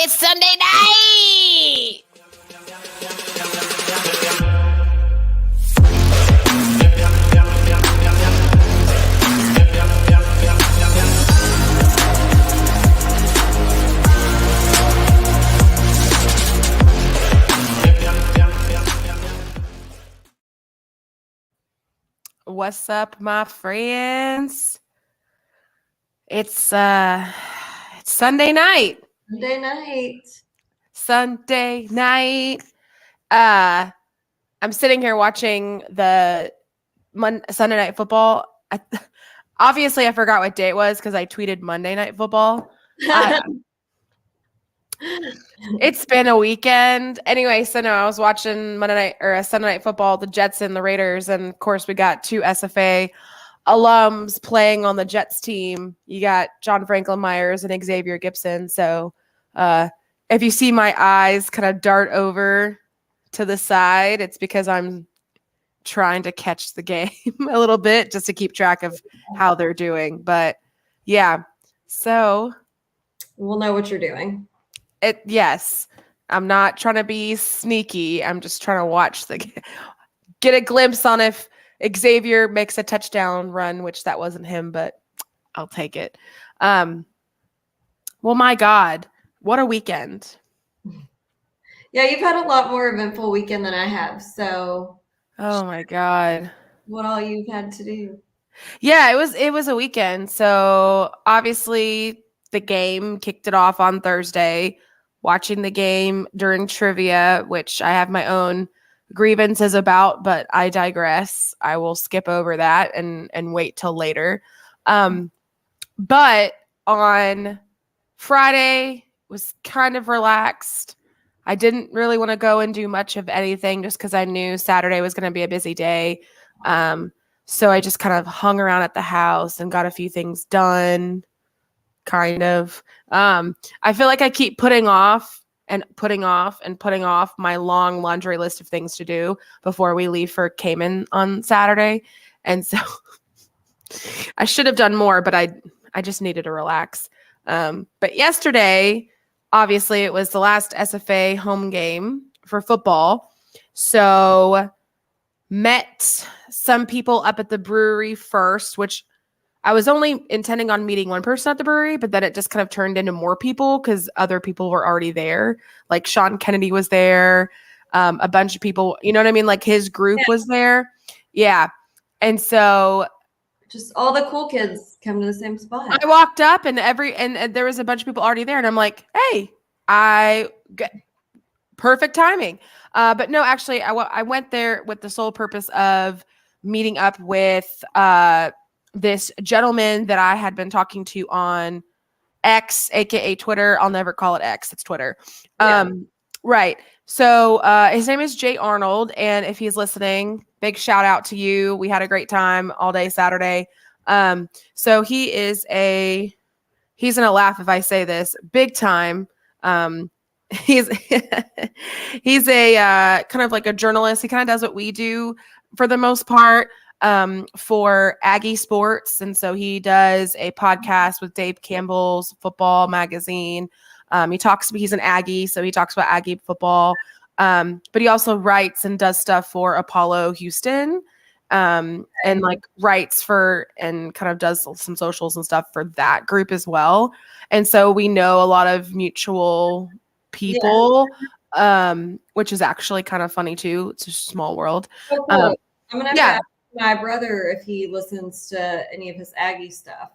It's Sunday night! What's up, my friends? It's Sunday night. Sunday night. I'm sitting here watching the Sunday Night Football. Obviously, I forgot what day it was because I tweeted Monday Night Football. It's been a weekend. Anyway, so no, I was watching Sunday Night Football, the Jets and the Raiders. And of course, we got two SFA alums playing on the Jets team. You got John Franklin Myers and Xavier Gibson. So if you see my eyes kind of dart over to the side, it's because I'm trying to catch the game a little bit just to keep track of how they're doing. But yeah, so we'll know what you're doing. Yes, I'm not trying to be sneaky. I'm just trying to watch get a glimpse on if Xavier makes a touchdown run, which that wasn't him, but I'll take it. Well, my God, what a weekend. Yeah, you've had a lot more eventful weekend than I have. So, oh my God, what all you've had to do? Yeah, it was a weekend. So obviously the game kicked it off on Thursday. Watching the game during trivia, which I have my own grievances about, but I digress. I will skip over that and wait till later. But on Friday was kind of relaxed. I didn't really want to go and do much of anything just because I knew Saturday was going to be a busy day. So I just kind of hung around at the house and got a few things done. Kind of. I feel like I keep putting off my long laundry list of things to do before we leave for Cayman on Saturday. And so I should have done more, but I just needed to relax. But yesterday, obviously, it was the last SFA home game for football. So met some people up at the brewery first, which I was only intending on meeting one person at the brewery, but then it just kind of turned into more people because other people were already there. Like Sean Kennedy was there. A bunch of people, you know what I mean? Like his group was there. Yeah. And so just all the cool kids come to the same spot. I walked up and there was a bunch of people already there. And I'm like, hey, perfect timing. But no, actually I went there with the sole purpose of meeting up with, this gentleman that I had been talking to on X, aka Twitter. I'll never call it X. It's Twitter. Yeah. Right. So his name is Jay Arnold. And if he's listening, big shout out to you. We had a great time all day Saturday. So he's going to laugh if I say this, big time. He's a kind of like a journalist. He kind of does what we do for the most part. For Aggie Sports. And so he does a podcast with Dave Campbell's Football Magazine. He's an Aggie, so he talks about Aggie football. But he also writes and does stuff for Apollo Houston, and like writes for and kind of does some socials and stuff for that group as well. And so we know a lot of mutual people, which is actually kind of funny too. It's a small world. Oh, cool. I'm going to ask my brother if he listens to any of his Aggie stuff.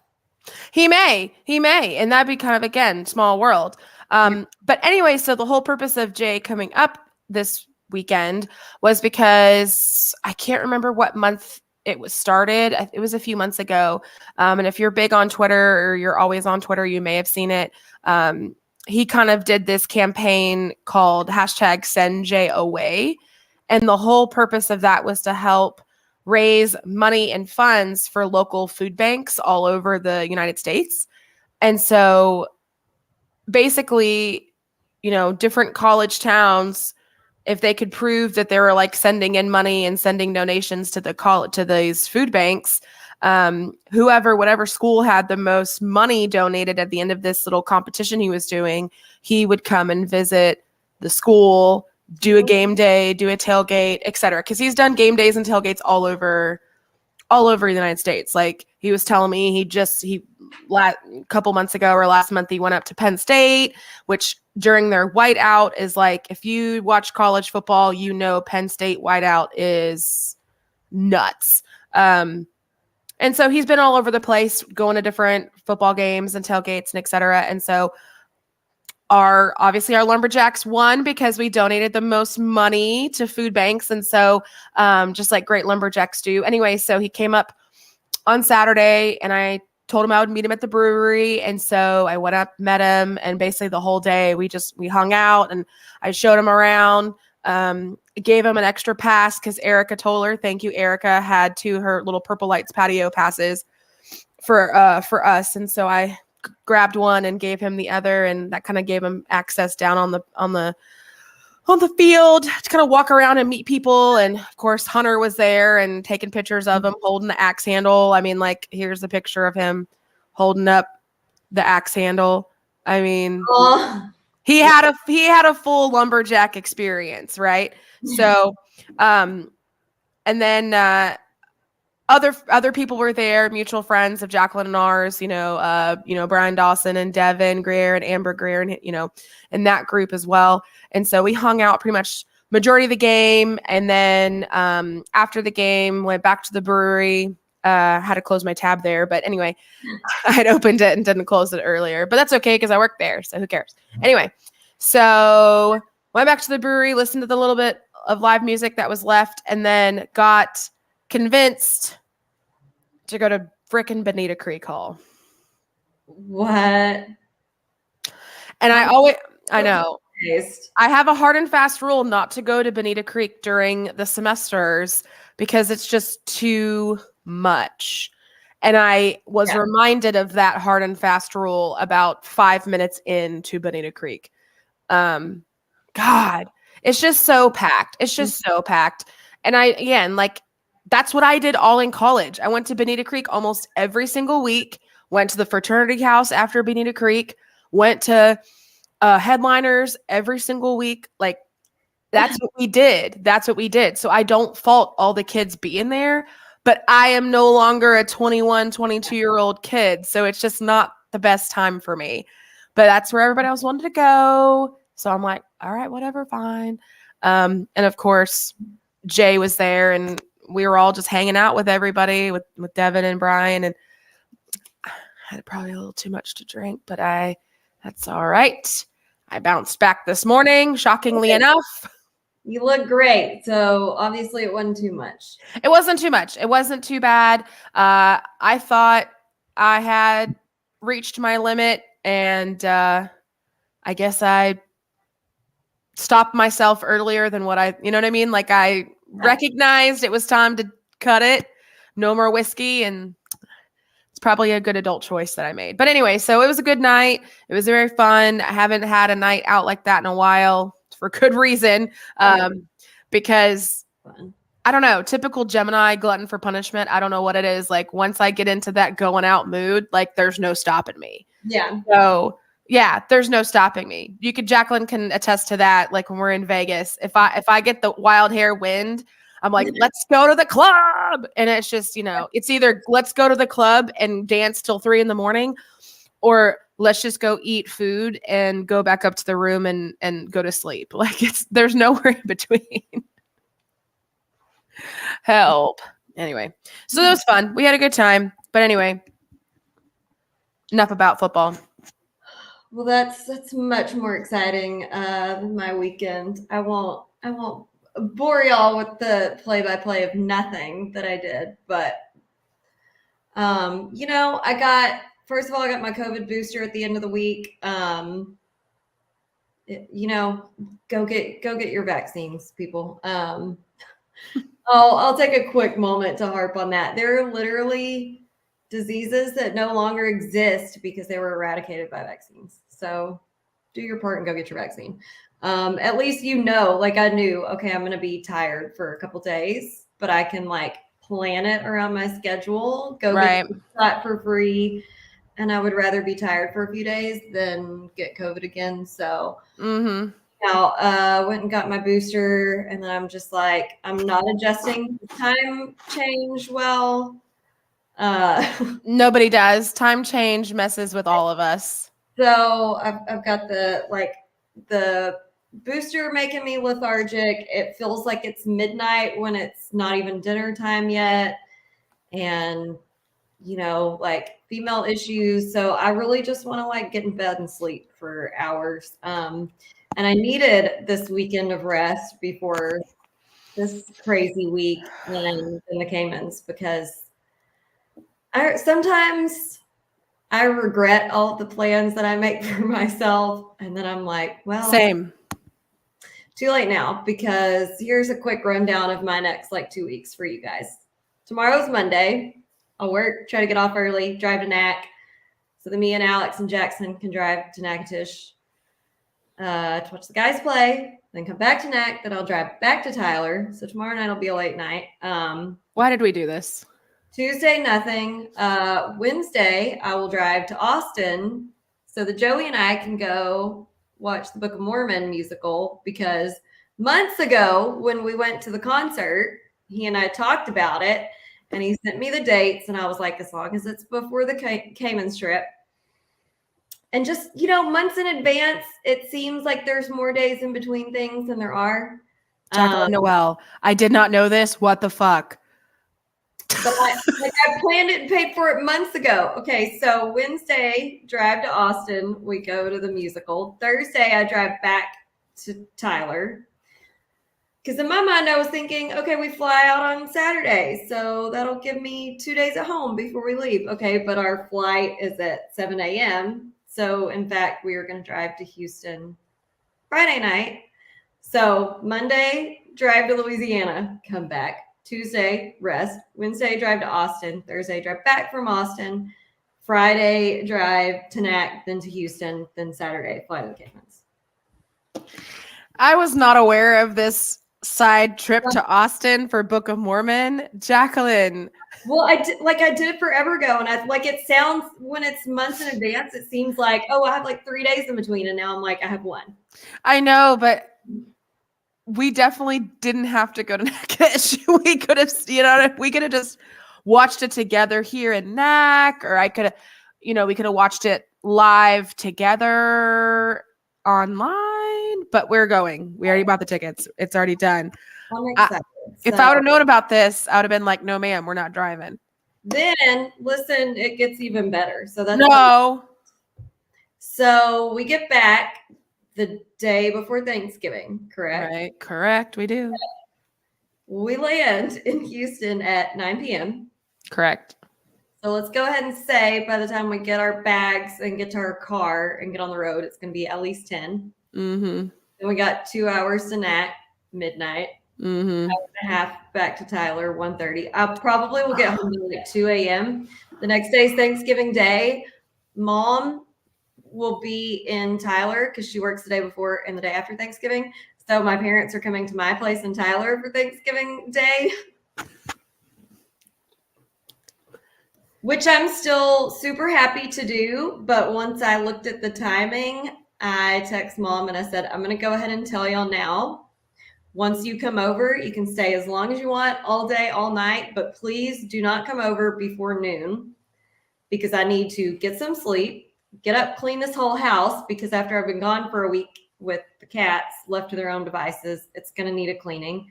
He may, and that'd be kind of, again, small world. But anyway, so the whole purpose of Jay coming up this weekend was because I can't remember what month it was started. It was a few months ago. And if you're big on Twitter or you're always on Twitter, you may have seen it. He kind of did this campaign called #SendJayAway. And the whole purpose of that was to help raise money and funds for local food banks all over the United States. And so basically, different college towns, if they could prove that they were like sending in money and sending donations to to these food banks, whatever school had the most money donated at the end of this little competition he was doing, he would come and visit the school, do a game day, do a tailgate, etc. Because he's done game days and tailgates all over the United States. Like he was telling me, a couple months ago or last month, he went up to Penn State, which during their whiteout is like, if you watch college football, Penn State whiteout is nuts. And so he's been all over the place, going to different football games and tailgates and et cetera. And so our Lumberjacks won because we donated the most money to food banks. And so just like great Lumberjacks do. Anyway, so he came up on Saturday and I told him I would meet him at the brewery. And so I went up, met him, and basically the whole day we hung out and I showed him around. Gave him an extra pass because Erica Toller, thank you, Erica, had her little Purple Lights patio passes for us. And so I grabbed one and gave him the other, and that kind of gave him access down on the field to kind of walk around and meet people. And of course, Hunter was there and taking pictures of him holding the axe handle. I mean, like, here's a picture of him holding up the axe handle. I mean, he had a full lumberjack experience, right? So, and then other people were there, mutual friends of Jacqueline and ours, Brian Dawson and Devin Greer and Amber Greer, and and that group as well. And so we hung out pretty much majority of the game, and then after the game, went back to the brewery. Had to close my tab there, but anyway, I had opened it and didn't close it earlier, but that's okay because I work there, so who cares? Anyway, so went back to the brewery, listened to the little bit of live music that was left, and then got convinced to go to frickin' Bonita Creek Hall. What? And I know. I have a hard and fast rule not to go to Bonita Creek during the semesters because it's just too much. And I was reminded of that hard and fast rule about 5 minutes into Bonita Creek. God, it's just so packed. And that's what I did all in college. I went to Bonita Creek almost every single week, went to the fraternity house after Bonita Creek, went to headliners every single week. Like, that's what we did. So I don't fault all the kids being there, but I am no longer a 21, 22-year-old kid. So it's just not the best time for me. But that's where everybody else wanted to go. So I'm like, all right, whatever, fine. And of course, Jay was there, and we were all just hanging out with everybody, with Devin and Brian. And I had probably a little too much to drink, but that's all right. I bounced back this morning, shockingly enough. You look great. So obviously it wasn't too much. It wasn't too much. It wasn't too bad. I thought I had reached my limit, and I guess I stopped myself earlier than what you know what I mean? Like, I recognized it was time to cut it. No more whiskey, and it's probably a good adult choice that I made. But anyway, so it was a good night. It was very fun. I haven't had a night out like that in a while, for good reason, because I don't know, typical Gemini glutton for punishment. I don't know what it is. Like, once I get into that going out mood, like, there's no stopping me. Yeah. So yeah, there's no stopping me. Jacqueline can attest to that. Like, when we're in Vegas, if I get the wild hair wind, I'm like, let's go to the club. And it's just, it's either let's go to the club and dance till 3 a.m, or let's just go eat food and go back up to the room and go to sleep. Like, there's nowhere in between. Help. Anyway, so that was fun. We had a good time. But anyway, enough about football. Well, that's much more exciting than my weekend. I won't bore y'all with the play-by-play of nothing that I did, but first of all, I got my COVID booster at the end of the week. Go get your vaccines, people. I'll take a quick moment to harp on that. There are literally diseases that no longer exist because they were eradicated by vaccines. So do your part and go get your vaccine. At least like, I knew, okay, I'm going to be tired for a couple days, but I can, like, plan it around my schedule, go Right. get the shot for free. And I would rather be tired for a few days than get COVID again. So went and got my booster, and then I'm just like, I'm not adjusting to time change well. Nobody does. Time change messes with all of us. So I've got the booster making me lethargic. It feels like it's midnight when it's not even dinner time yet. And, like female issues. So I really just want to like get in bed and sleep for hours. And I needed this weekend of rest before this crazy week in the Caymans, because sometimes I regret all of the plans that I make for myself. And then I'm like, well, Same. too late now, because here's a quick rundown of my next like 2 weeks for you guys. Tomorrow's Monday. I'll work, try to get off early, drive to Nac, so that me and Alex and Jackson can drive to Natchitoches to watch the guys play, then come back to Nac. Then I'll drive back to Tyler. So tomorrow night will be a late night. Why did we do this? Tuesday, nothing. Wednesday, I will drive to Austin so that Joey and I can go watch the Book of Mormon musical, because months ago when we went to the concert, he and I talked about it, and he sent me the dates, and I was like, as long as it's before the Cayman trip. And just, months in advance, it seems like there's more days in between things than there are. Jacqueline Noel, I did not know this. What the fuck? But I planned it and paid for it months ago. Okay, so Wednesday, drive to Austin. We go to the musical. Thursday, I drive back to Tyler. Because in my mind, I was thinking, okay, we fly out on Saturday. So that'll give me 2 days at home before we leave. Okay, but our flight is at 7 a.m. So, in fact, we are going to drive to Houston Friday night. So Monday, drive to Louisiana, come back. Tuesday, rest. Wednesday, drive to Austin. Thursday, drive back from Austin. Friday, drive to Nac, then to Houston. Then Saturday, fly to the Caymans. I was not aware of this side trip to Austin for Book of Mormon. Jacqueline. Well, I did it forever ago. And it sounds, when it's months in advance, it seems like, oh, I have like 3 days in between. And now I'm like, I have one. I know, but we definitely didn't have to go to Natchitoches. We could have, we could have just watched it together here in Nac, or I could have, we could have watched it live together online, but we're going. We already bought the tickets. It's already done. I'm excited. If I would have known about this, I would have been like, no, ma'am, we're not driving. Then, listen, it gets even better. So that's So we get back the day before Thanksgiving, correct? Right, correct. We do. We land in Houston at 9 p.m. Correct. So let's go ahead and say by the time we get our bags and get to our car and get on the road, it's going to be at least 10. Mm-hmm. Then we got 2 hours to Nac, midnight. Mm-hmm. Hour and a half back to Tyler, 1:30. I probably will get home at like 2 a.m. The next day is Thanksgiving Day. Mom will be in Tyler because she works the day before and the day after Thanksgiving. So my parents are coming to my place in Tyler for Thanksgiving Day, which I'm still super happy to do. But once I looked at the timing, I text Mom and I said, I'm going to go ahead and tell y'all now. Once you come over, you can stay as long as you want, all day, all night, but please do not come over before noon, because I need to get some sleep, get up, clean this whole house, because after I've been gone for a week with the cats left to their own devices, it's going to need a cleaning.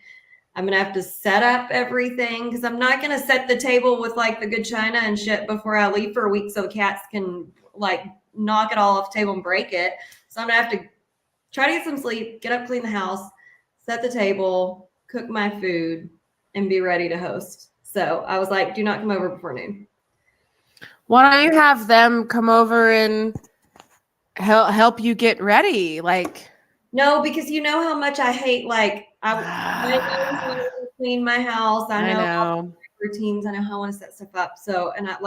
I'm going to have to set up everything, because I'm not going to set the table with like the good china and shit before I leave for a week so the cats can like knock it all off the table and break it. So I'm going to have to try to get some sleep, get up, clean the house, set the table, cook my food, and be ready to host. So I was like, do not come over before noon. Why don't you have them come over and help you get ready? Like, no, because you know how much I hate, like, I clean my house. I know routines. I know how I want to set stuff up. So, and I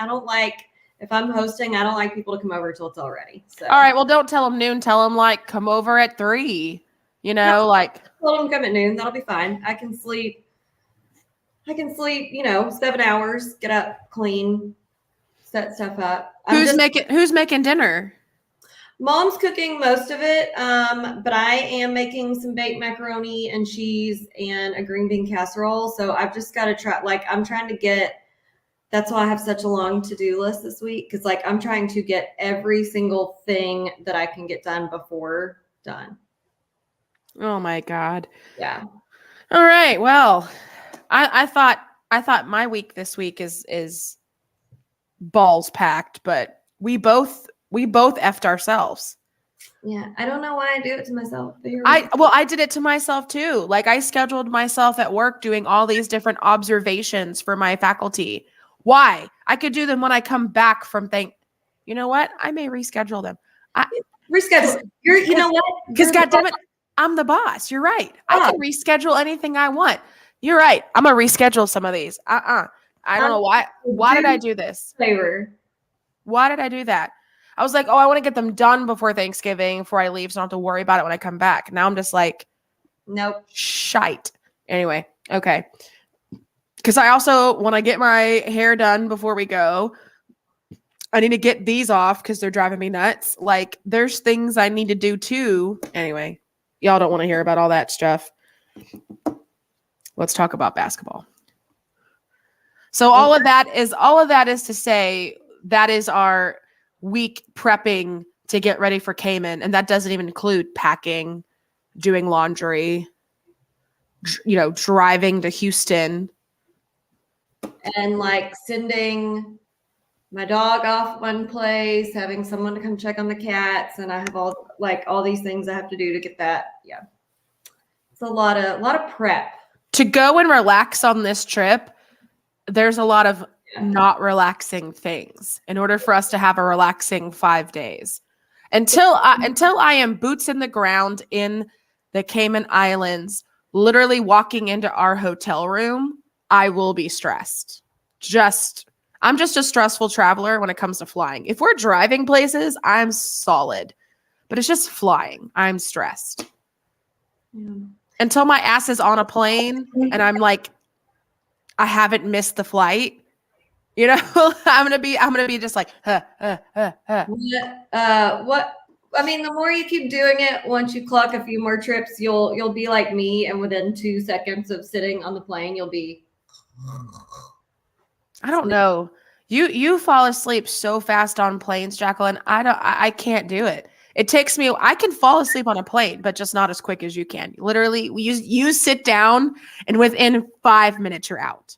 don't like, if I'm hosting, I don't like people to come over until it's all ready. So. All right. Well, don't tell them noon. Tell them like, come over at 3. Like, let them come at noon. That'll be fine. I can sleep. I can sleep, 7 hours, get up, clean, set stuff up. Who's making dinner? Mom's cooking most of it, but I am making some baked macaroni and cheese and a green bean casserole. So I've just got to try, I'm trying to get, that's why I have such a long to-do list this week. Cause I'm trying to get every single thing that I can get done before done. Oh my God. Yeah. All right. Well, I thought my week this week is balls packed, but we both effed ourselves. Yeah, I don't know why I do it to myself. I did it to myself too. Like I scheduled myself at work doing all these different observations for my faculty. Why? I could do them when I come back from you know what? I may reschedule them. Reschedule. You know what? Because goddammit, I'm the boss. You're right. I can reschedule anything I want. You're right. I'm gonna reschedule some of these. I don't know why. Why did I do this? Favor. Why did I do that? I was like, oh, I want to get them done before Thanksgiving, before I leave, so I don't have to worry about it when I come back. Now I'm just like, nope. Shite. Anyway, okay. Because I also want to get my hair done before we go. I need to get these off because they're driving me nuts. Like, there's things I need to do too. Anyway, y'all don't want to hear about all that stuff. Let's talk about basketball. So all of that is to say that is our week prepping to get ready for Cayman, and that doesn't even include packing, doing laundry, driving to Houston, and sending my dog off one place, having someone to come check on the cats, and I have all these things I have to do to get that. Yeah, it's a lot of prep to go and relax on this trip. There's a lot of not relaxing things in order for us to have a relaxing 5 days. Until I am boots in the ground in the Cayman Islands, literally walking into our hotel room, I will be stressed. I'm just a stressful traveler when it comes to flying. If we're driving places, I'm solid. But it's just flying. I'm stressed. Yeah. Until my ass is on a plane and I'm like, I haven't missed the flight. I'm gonna be just like, What? I mean, the more you keep doing it, once you clock a few more trips, you'll be like me, and within 2 seconds of sitting on the plane, you'll be. I don't know. You fall asleep so fast on planes, Jacqueline. I can't do it. It takes me. I can fall asleep on a plane, but just not as quick as you can. Literally, you sit down, and within 5 minutes, you're out.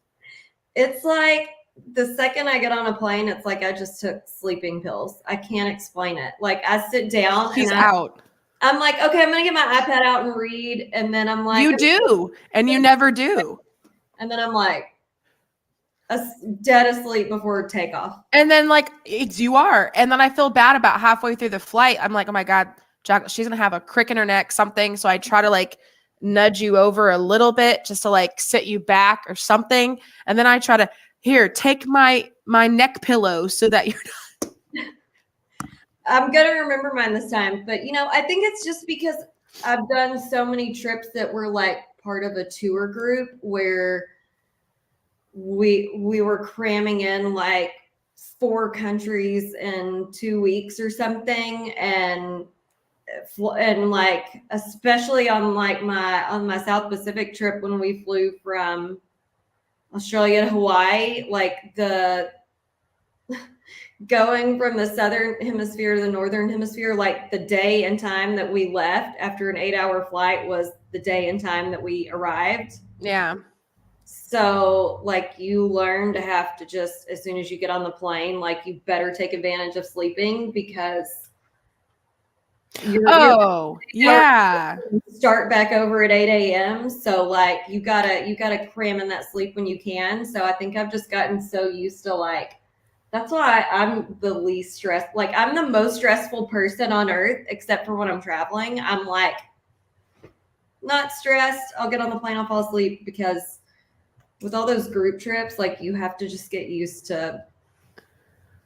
It's like the second I get on a plane, it's like I just took sleeping pills. I can't explain it. Like I sit down and out. I'm like, okay, I'm gonna get my iPad out and read, and then I'm like, you do, and you never do. And then I'm like, dead asleep before takeoff. And then you are, and then I feel bad about halfway through the flight. I'm like, oh my God, Jack, she's gonna have a crick in her neck, something. So I try to nudge you over a little bit just to sit you back or something. And then I try to take my neck pillow so that you're not. I'm going to remember mine this time. But, I think it's just because I've done so many trips that were part of a tour group where we were cramming in 4 countries in 2 weeks or something. And especially on my South Pacific trip when we flew from Australia to Hawaii, the going from the southern hemisphere to the northern hemisphere, the day and time that we left after an 8-hour flight was the day and time that we arrived. Yeah. So you learn to have to just, as soon as you get on the plane, you better take advantage of sleeping because yeah. Start back over at 8 a.m. So you gotta cram in that sleep when you can. So I think I've just gotten so used to that's why I'm the least stressed. I'm the most stressful person on earth, except for when I'm traveling. I'm not stressed. I'll get on the plane, I'll fall asleep because with all those group trips, you have to just get used to.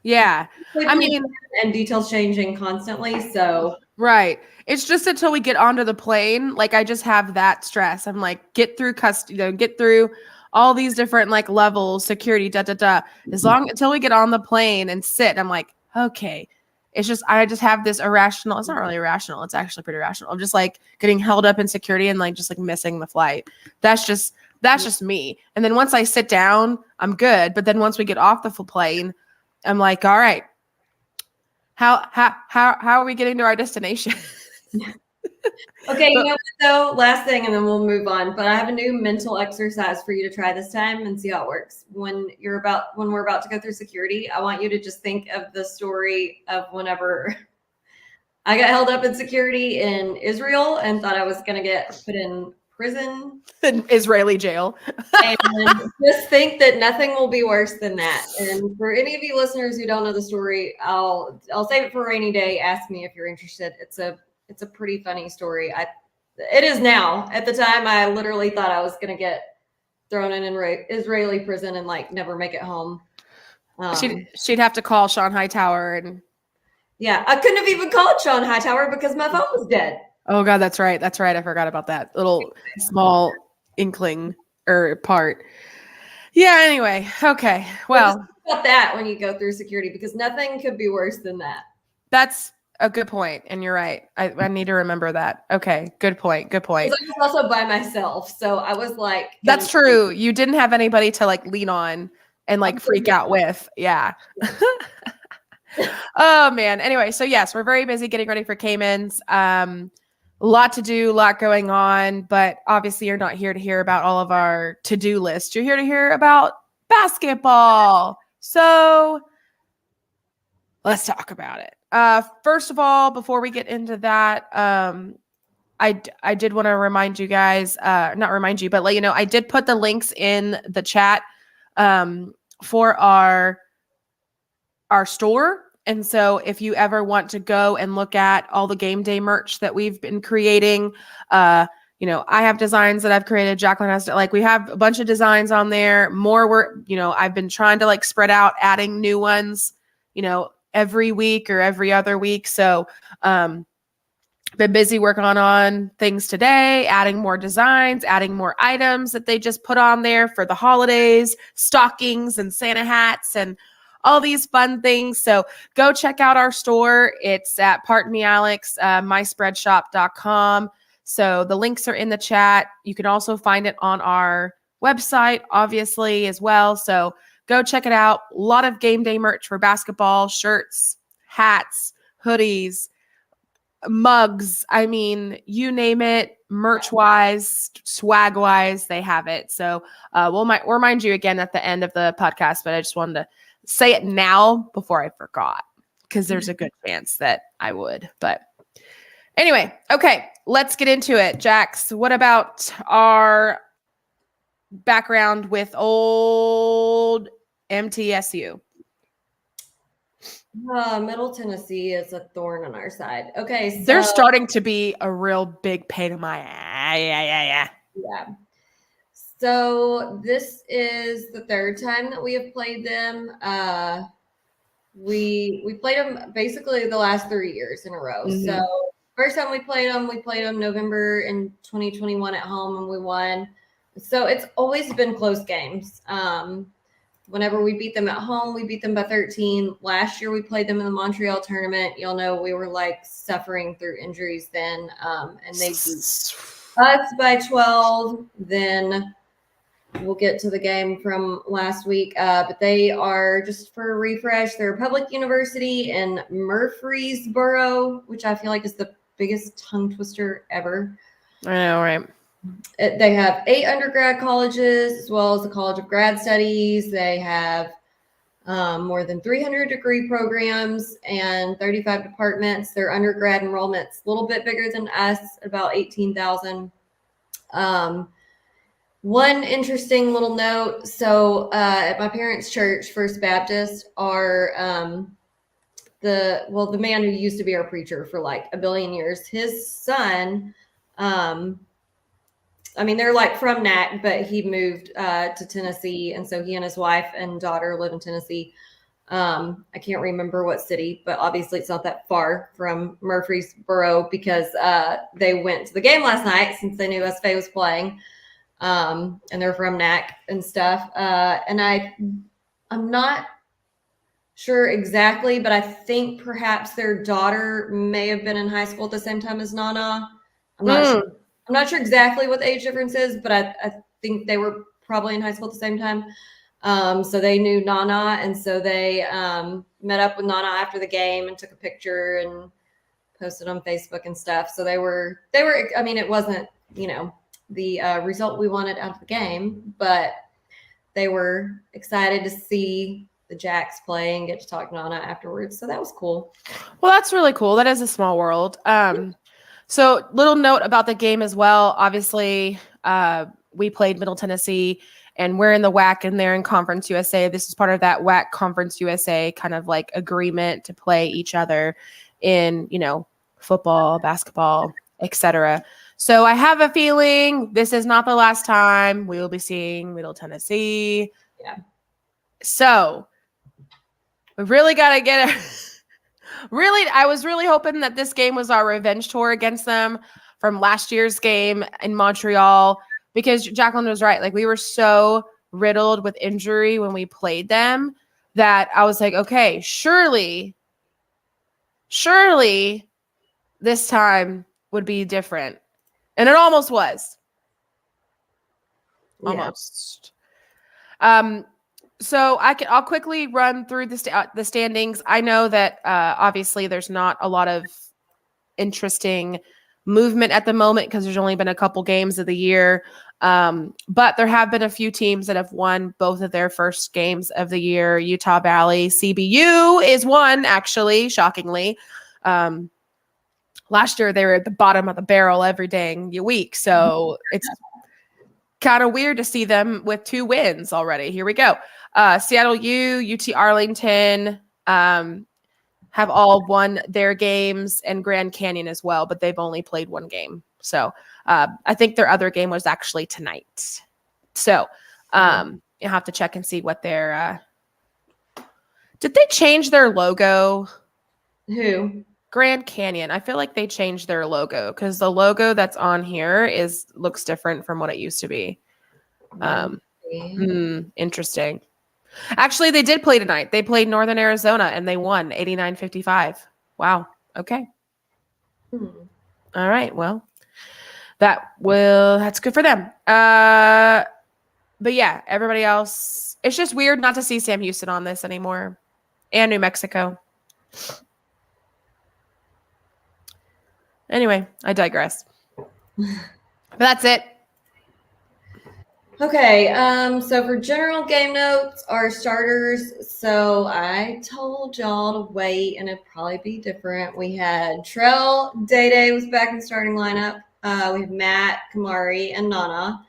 Yeah. I mean, and details changing constantly. So. Right. It's just until we get onto the plane, I just have that stress. I'm get through get through all these different like levels, security, until we get on the plane and sit. I'm like, okay. It's just, I just have this irrational, it's not really irrational. It's actually pretty rational. I'm just like getting held up in security and like, just like missing the flight. That's just me. And then once I sit down, I'm good. But then once we get off the plane, I'm like, all right, how are we getting to our destination? Okay, you know what though? Last thing, and then we'll move on. But I have a new mental exercise for you to try this time and see how it works. When we're about to go through security, I want you to just think of the story of whenever I got held up in security in Israel and thought I was going to get put in prison. In Israeli jail. And just think that nothing will be worse than that. And for any of you listeners who don't know the story, I'll save it for a rainy day. Ask me if you're interested. It's a pretty funny story. It is now. At the time, I literally thought I was going to get thrown in an Israeli prison and like never make it home. She'd have to call Sean Hightower and. Yeah, I couldn't have even called Sean Hightower because my phone was dead. Oh God, that's right. That's right. I forgot about that little small inkling or part. Yeah. Anyway. Okay. Well, think about that when you go through security, because nothing could be worse than that. That's a good point, and you're right. I need to remember that. Okay. Good point. Good point. I was also by myself, so I was like, that's true. You didn't have anybody to like lean on and like freak out with. Yeah. Oh man. Anyway, so yes, we're very busy getting ready for Caymans. A lot to do, a lot going on, but obviously you're not here to hear about all of our to-do list. You're here to hear about basketball. So let's talk about it. First of all, before we get into that, I did want to remind you guys, not remind you, but let you know, I did put the links in the chat for our store. And so if you ever want to go and look at all the game day merch that we've been creating, I have designs that I've created. Jacqueline has like, we have a bunch of designs on there. More work, I've been trying to like spread out, adding new ones, every week or every other week. So, been busy working on things today, adding more designs, adding more items that they just put on there for the holidays, stockings and Santa hats and all these fun things. So go check out our store. It's at Pardon Me Alex, myspreadshop.com. So the links are in the chat. You can also find it on our website, obviously, as well. So go check it out. A lot of game day merch for basketball, shirts, hats, hoodies, mugs. I mean, you name it, merch wise, swag wise, they have it. So we'll remind you again at the end of the podcast, but I just wanted to say it now before I forgot, because there's a good chance that I would. But anyway, okay, let's get into it. Jax, what about our background with old MTSU? Middle Tennessee is a thorn on our side. Okay, so they're starting to be a real big pain in my ass. Yeah. So this is the third time that we have played them. We played them basically the last 3 years in a row. Mm-hmm. So first time we played them November in 2021 at home, and we won. So it's always been close games. Whenever we beat them at home, we beat them by 13. Last year we played them in the Montreal tournament. You'll know we were like suffering through injuries then, and they beat us by 12. Then we'll get to the game from last week, but they are, just for a refresh, they're a public university in Murfreesboro, which I feel like is the biggest tongue twister ever. I know, right? They have 8 undergrad colleges as well as the College of Grad Studies. They have more than 300 degree programs and 35 departments. Their undergrad enrollment's a little bit bigger than us, about 18,000. One interesting little note. So at my parents' church, First Baptist, the man who used to be our preacher for like a billion years, his son, they're like from Knack, but he moved to Tennessee. And so he and his wife and daughter live in Tennessee. I can't remember what city, but obviously it's not that far from Murfreesboro, because they went to the game last night since they knew SFA was playing. And they're from NAC and stuff. And I'm not sure exactly, but I think perhaps their daughter may have been in high school at the same time as Nana. I'm not sure. I'm not sure exactly what the age difference is, but I think they were probably in high school at the same time. So they knew Nana, and so they met up with Nana after the game and took a picture and posted on Facebook and stuff. So they were. I mean, it wasn't the result we wanted out of the game, but they were excited to see the Jacks play and get to talk to Nana afterwards. So that was cool. Well, that's really cool. That is a small world. So little note about the game as well. Obviously, we played Middle Tennessee, and we're in the WAC and they're in Conference USA. This is part of that WAC Conference USA kind of like agreement to play each other in, football, basketball, etc. So I have a feeling this is not the last time we will be seeing Middle Tennessee. Yeah. So we really got to get it. Really, I was really hoping that this game was our revenge tour against them from last year's game in Montreal, because Jacqueline was right. Like, we were so riddled with injury when we played them that I was like, okay, surely this time would be different. And it almost was. Almost. Yeah. So I'll quickly run through the standings. I know that obviously there's not a lot of interesting movement at the moment because there's only been a couple games of the year. But there have been a few teams that have won both of their first games of the year. Utah Valley, CBU is one, actually, shockingly. Last year they were at the bottom of the barrel every dang week. So it's kind of weird to see them with 2 wins already. Here we go. Seattle U, UT Arlington have all won their games, and Grand Canyon as well, but they've only played 1 game. So I think their other game was actually tonight. So you'll have to check and see what their did they change their logo? Who? Grand Canyon. I feel like they changed their logo because the logo that's on here looks different from what it used to be. Interesting. Actually, they did play tonight. They played Northern Arizona and they won 89-55. Wow. Okay. All right. Well, that's good for them. But yeah, everybody else, it's just weird not to see Sam Houston on this anymore, and New Mexico. Anyway, I digress. But that's it. Okay, so for general game notes, our starters, so I told y'all to wait and it'd probably be different. We had Trell, Day was back in the starting lineup. We have Matt, Kamari, and Nana.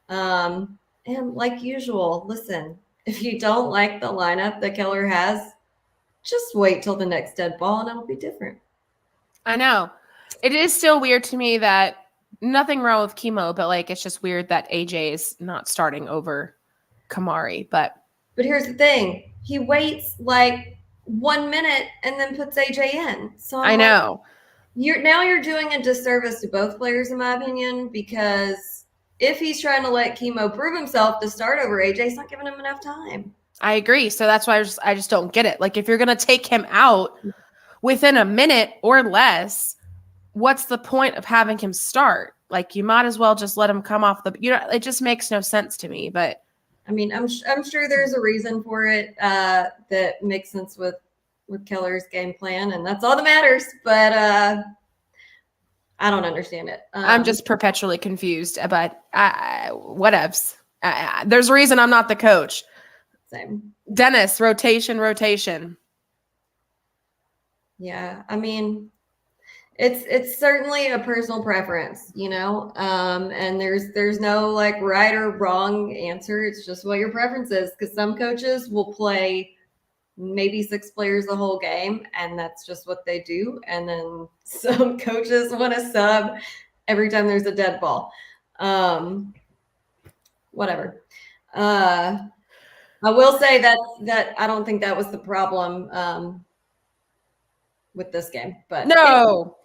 And like usual, listen, if you don't like the lineup that Keller has, just wait till the next dead ball and it'll be different. I know. It is still weird to me that nothing wrong with Chemo, but like it's just weird that AJ is not starting over Kamari. But here's the thing: he waits like 1 minute and then puts AJ in. So I know you're doing a disservice to both players, in my opinion, because if he's trying to let Chemo prove himself to start over AJ, he's not giving him enough time. I agree. So that's why I just don't get it. Like, if you're gonna take him out within a minute or less, what's the point of having him start? Like, you might as well just let him come off the, it just makes no sense to me. But I mean, I'm sure there's a reason for it that makes sense with Keller's game plan, and that's all that matters. But I don't understand it. I'm just perpetually confused. But whatevs. There's a reason I'm not the coach. Same. Dennis, rotation. Yeah, I mean, it's certainly a personal preference, and there's no like right or wrong answer. It's just what your preference is, because some coaches will play maybe 6 players the whole game, and that's just what they do. And then some coaches want to sub every time there's a dead ball. Whatever. I will say that I don't think that was the problem with this game, but no.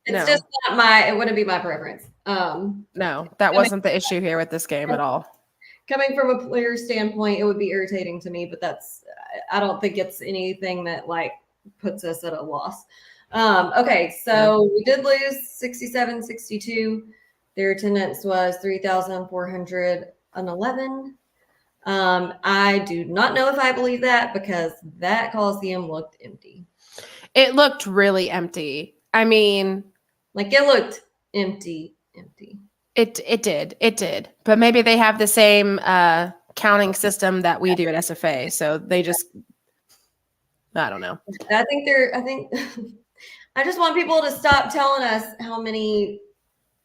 It's just not it wouldn't be my preference. No, that wasn't the issue here with this game at all. Coming from a player standpoint, it would be irritating to me, but I don't think it's anything that like puts us at a loss. Okay, so we did lose 67-62. Their attendance was 3,411. I do not know if I believe that because that Coliseum looked empty. It looked really empty. I mean, like it looked empty. It did. But maybe they have the same counting system that we do at SFA. So they just, I don't know. I think I just want people to stop telling us how many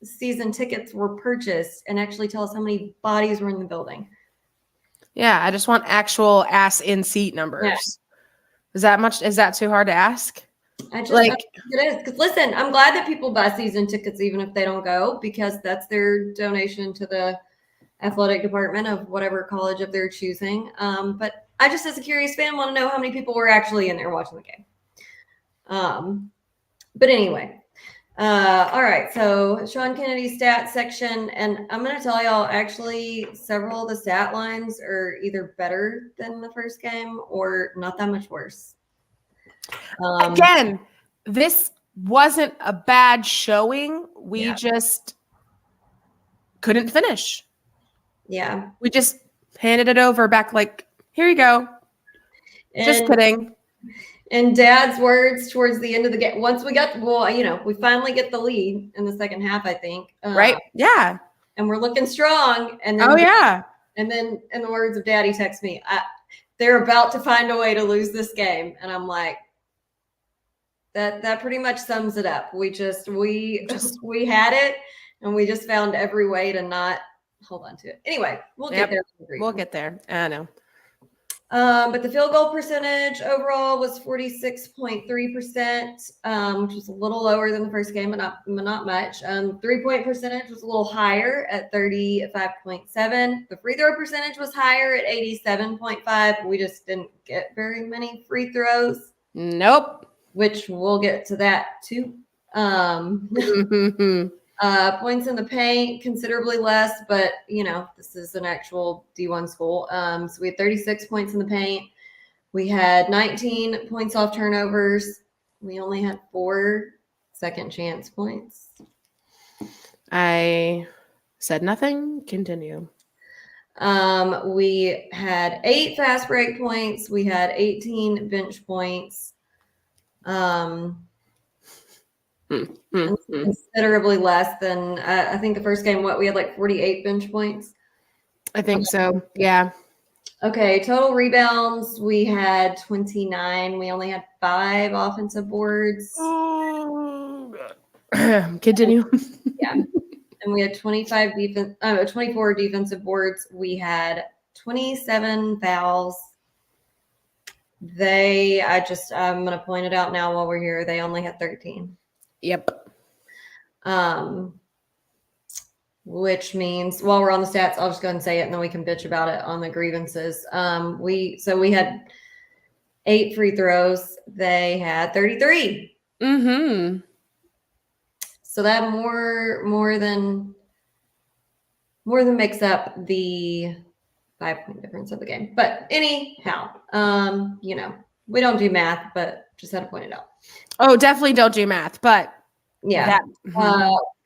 season tickets were purchased and actually tell us how many bodies were in the building. Yeah, I just want actual ass in seat numbers. Yeah. Is that too hard to ask? I think it is. Because listen, I'm glad that people buy season tickets even if they don't go, because that's their donation to the athletic department of whatever college of their choosing. But I just, as a curious fan, want to know how many people were actually in there watching the game. But anyway, all right. So Sean Kennedy's stat section, and I'm going to tell y'all, actually, several of the stat lines are either better than the first game or not that much worse. Again, this wasn't a bad showing. We just couldn't finish. Yeah. We just handed it over back like, here you go. Just kidding. In Dad's words towards the end of the game, once we we finally get the lead in the second half, I think. Right? Yeah. And we're looking strong. And then and then in the words of Daddy texts me, they're about to find a way to lose this game. And I'm like, that pretty much sums it up. We had it and we just found every way to not hold on to it. Anyway, we'll get there. We'll get there. I know. But the field goal percentage overall was 46.3%, which was a little lower than the first game, but not much. 3-point percentage was a little higher at 35.7. The free throw percentage was higher at 87.5. We just didn't get very many free throws. Nope. Which we'll get to that too. Points in the paint, considerably less, but this is an actual D1 school. So we had 36 points in the paint. We had 19 points off turnovers. We only had 4 second chance points. I said nothing. Continue. We had 8 fast break points. We had 18 bench points. Considerably less than I think the first game. We had like 48 bench points. I think so. Yeah. Okay. Total rebounds. We had 29. We only had 5 offensive boards. Continue. Yeah. And we had 24 defensive boards. We had 27 fouls. I'm going to point it out now while we're here. They only had 13. Yep. Which means, while we're on the stats, I'll just go ahead and say it and then we can bitch about it on the grievances. We had 8 free throws. They had 33. Mm-hmm. So that more than makes up the 5-point difference of the game. But anyhow, we don't do math, but just had to point it out. Oh, definitely don't do math, but yeah.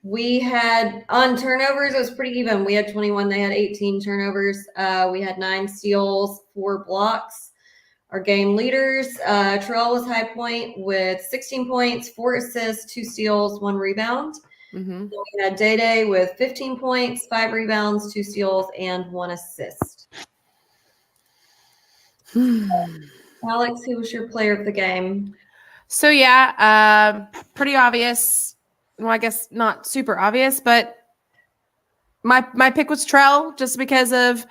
We had on turnovers, it was pretty even. We had 21, they had 18 turnovers. We had 9 steals, 4 blocks. Our game leaders, Terrell was high point with 16 points, 4 assists, 2 steals, 1 rebound. Mm-hmm. We had Day with 15 points, 5 rebounds, 2 steals, and 1 assist. Alex, who was your player of the game? So pretty obvious. Well, I guess not super obvious, but my pick was Trell just because of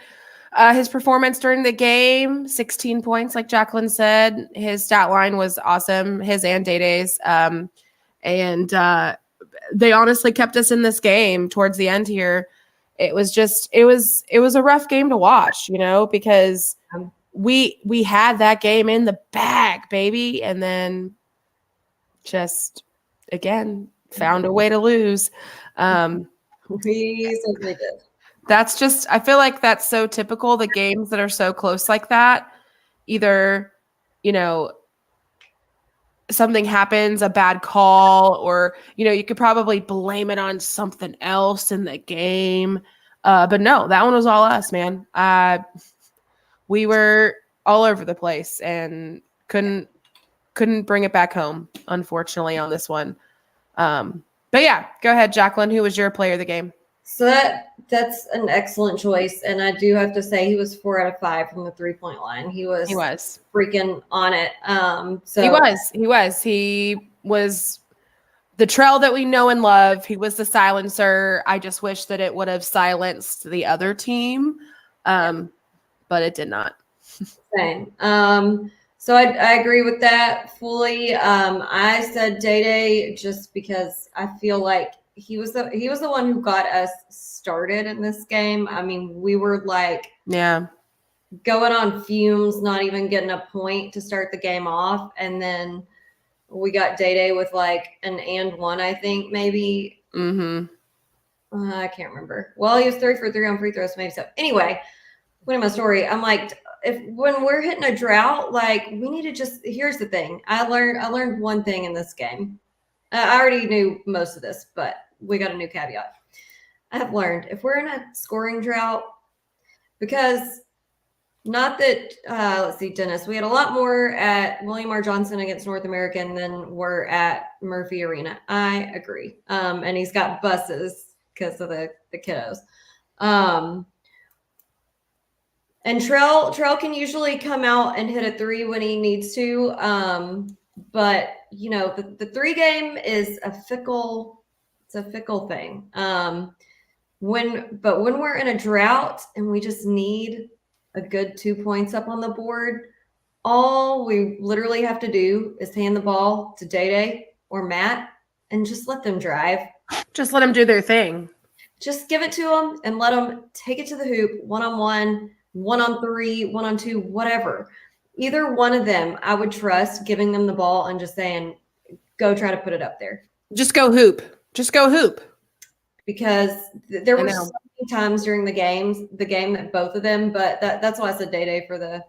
his performance during the game. 16 points, like Jacqueline said. His stat line was awesome, his and Day-Day's. And they honestly kept us in this game towards the end here. It was a rough game to watch, because we had that game in the bag, baby. And then just, again, found a way to lose. We certainly did. That's just, I feel like that's so typical. The games that are so close like that, either, you know, something happens, a bad call, or, you know, you could probably blame it on something else in the game. But no, that one was all us, man. We were all over the place and couldn't bring it back home, unfortunately, on this one. But yeah, go ahead, Jacqueline. Who was your player of the game? So that's an excellent choice, and I do have to say he was 4 out of 5 from the 3-point line. He was freaking on it. So he was the trail that we know and love. He was the silencer. I just wish that it would have silenced the other team, but it did not. Same. So I agree with that fully. I said Day just because I feel like he was the one who got us started in this game. I mean, we were like going on fumes, not even getting a point to start the game off, and then we got Day with like an and one, I think maybe. I can't remember. Well, he was 3 for 3 on free throws, maybe so. Anyway, winning my story, I'm like, when we're hitting a drought, like we need to just. Here's the thing. I learned one thing in this game. I already knew most of this, but we got a new caveat. I have learned if we're in a scoring drought, because not that let's see, Dennis, we had a lot more at William R. Johnson against North American than we're at Murphy Arena. I agree. And he's got buses because of the kiddos. And Trell can usually come out and hit a 3 when he needs to. But you know, the 3 game is a fickle thing. When we're in a drought and we just need a good 2 points up on the board, all we literally have to do is hand the ball to Day or Matt and just let them drive. Just let them do their thing. Just give it to them and let them take it to the hoop, 1-on-1, 1-on-3, 1-on-2, whatever. Either one of them, I would trust giving them the ball and just saying, go try to put it up there. Just go hoop. Because there were so many times during the game that both of them, but that's why I said Day for the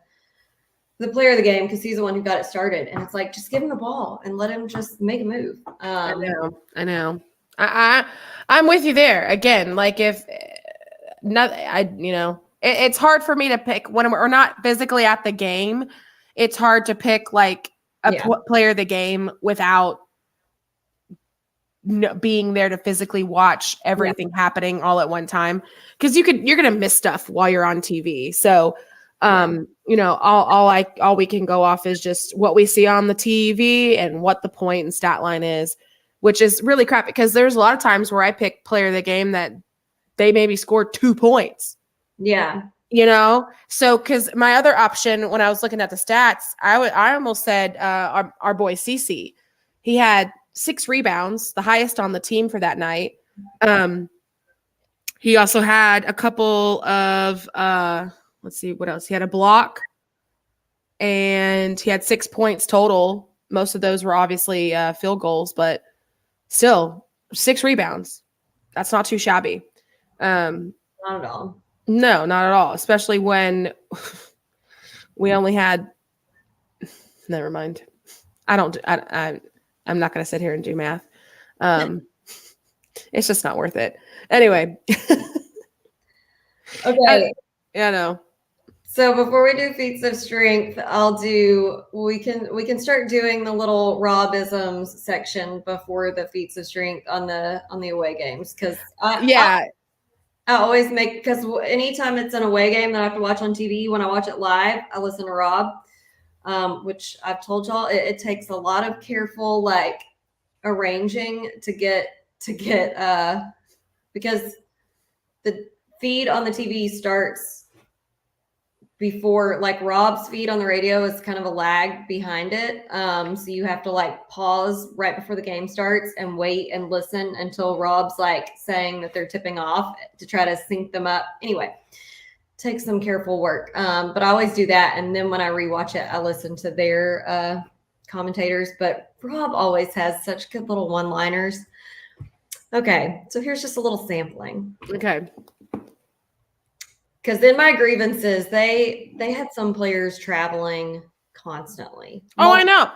player of the game, because he's the one who got it started. And it's like, just give him the ball and let him just make a move. I know. I'm with you there. Again, like if it's hard for me to pick when we're not physically at the game. It's hard to pick like a player of the game without being there to physically watch everything happening all at one time, because you're gonna miss stuff while you're on TV. So all we can go off is just what we see on the TV and what the point and stat line is, which is really crap, because there's a lot of times where I pick player of the game that they maybe scored 2 points. Yeah. So because my other option when I was looking at the stats, I almost said our boy CC. He had 6 rebounds, the highest on the team for that night. He also had a couple of let's see what else. He had a block, and he had 6 points total. Most of those were obviously field goals, but still 6 rebounds. That's not too shabby. Not at all. No, not at all. Especially when we only had. Never mind. I'm not going to sit here and do math. It's just not worth it. Anyway. Okay. No. So before we do feats of strength, we can start doing the little Robisms section before the feats of strength on the away games, because I always make, because anytime it's an away game that I have to watch on TV, when I watch it live, I listen to Rob, which I've told y'all it takes a lot of careful like arranging to get because the feed on the TV starts before, like Rob's feed on the radio is kind of a lag behind it. So you have to like pause right before the game starts and wait and listen until Rob's like saying that they're tipping off to try to sync them up. Anyway, takes some careful work. But I always do that. And then when I rewatch it, I listen to their commentators, but Rob always has such good little one-liners. Okay, so here's just a little sampling. Okay. Because in my grievances, they had some players traveling constantly. Oh, I know.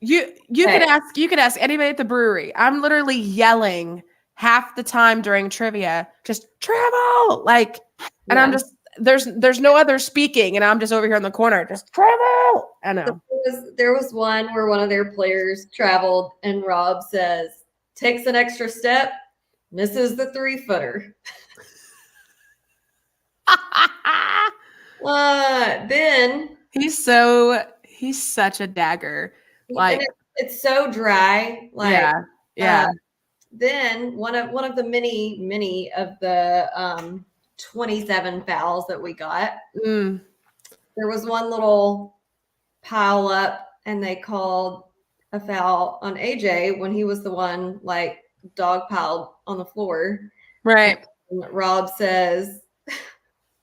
You Okay. could ask anybody at the brewery. I'm literally yelling half the time during trivia, just travel, like, and I'm Yeah. just there's no other speaking, and I'm just over here in the corner, just travel. I know. There was one where one of their players traveled, and Rob says, takes an extra step, misses the 3-footer. Then He's such a dagger. Like, it's so dry. Like, yeah. Then one of the many of the 27 fouls that we got, Mm. there was one little pile up, and they called a foul on AJ when he was the one like dog piled on the floor. Right. And Rob says,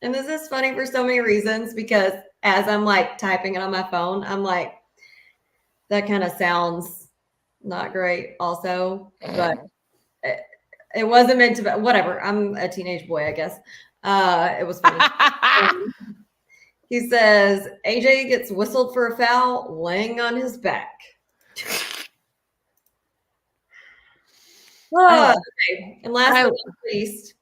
and this is funny for so many reasons, because as I'm like typing it on my phone, I'm like, that kind of sounds not great also, but it wasn't meant to be. Whatever. I'm a teenage boy, I guess. It was funny. He says, AJ gets whistled for a foul laying on his back. Okay. And last but not least,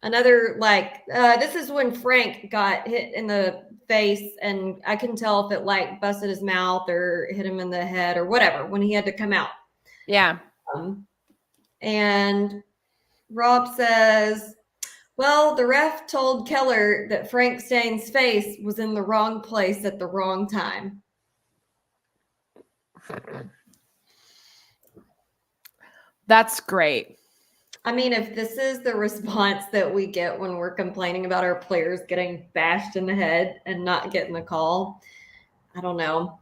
another this is when Frank got hit in the face, and I couldn't tell if it like busted his mouth or hit him in the head or whatever when he had to come out. Yeah. And Rob says, well, the ref told Keller that Frank Stain's face was in the wrong place at the wrong time. That's great. I mean, if this is the response that we get when we're complaining about our players getting bashed in the head and not getting the call, I don't know.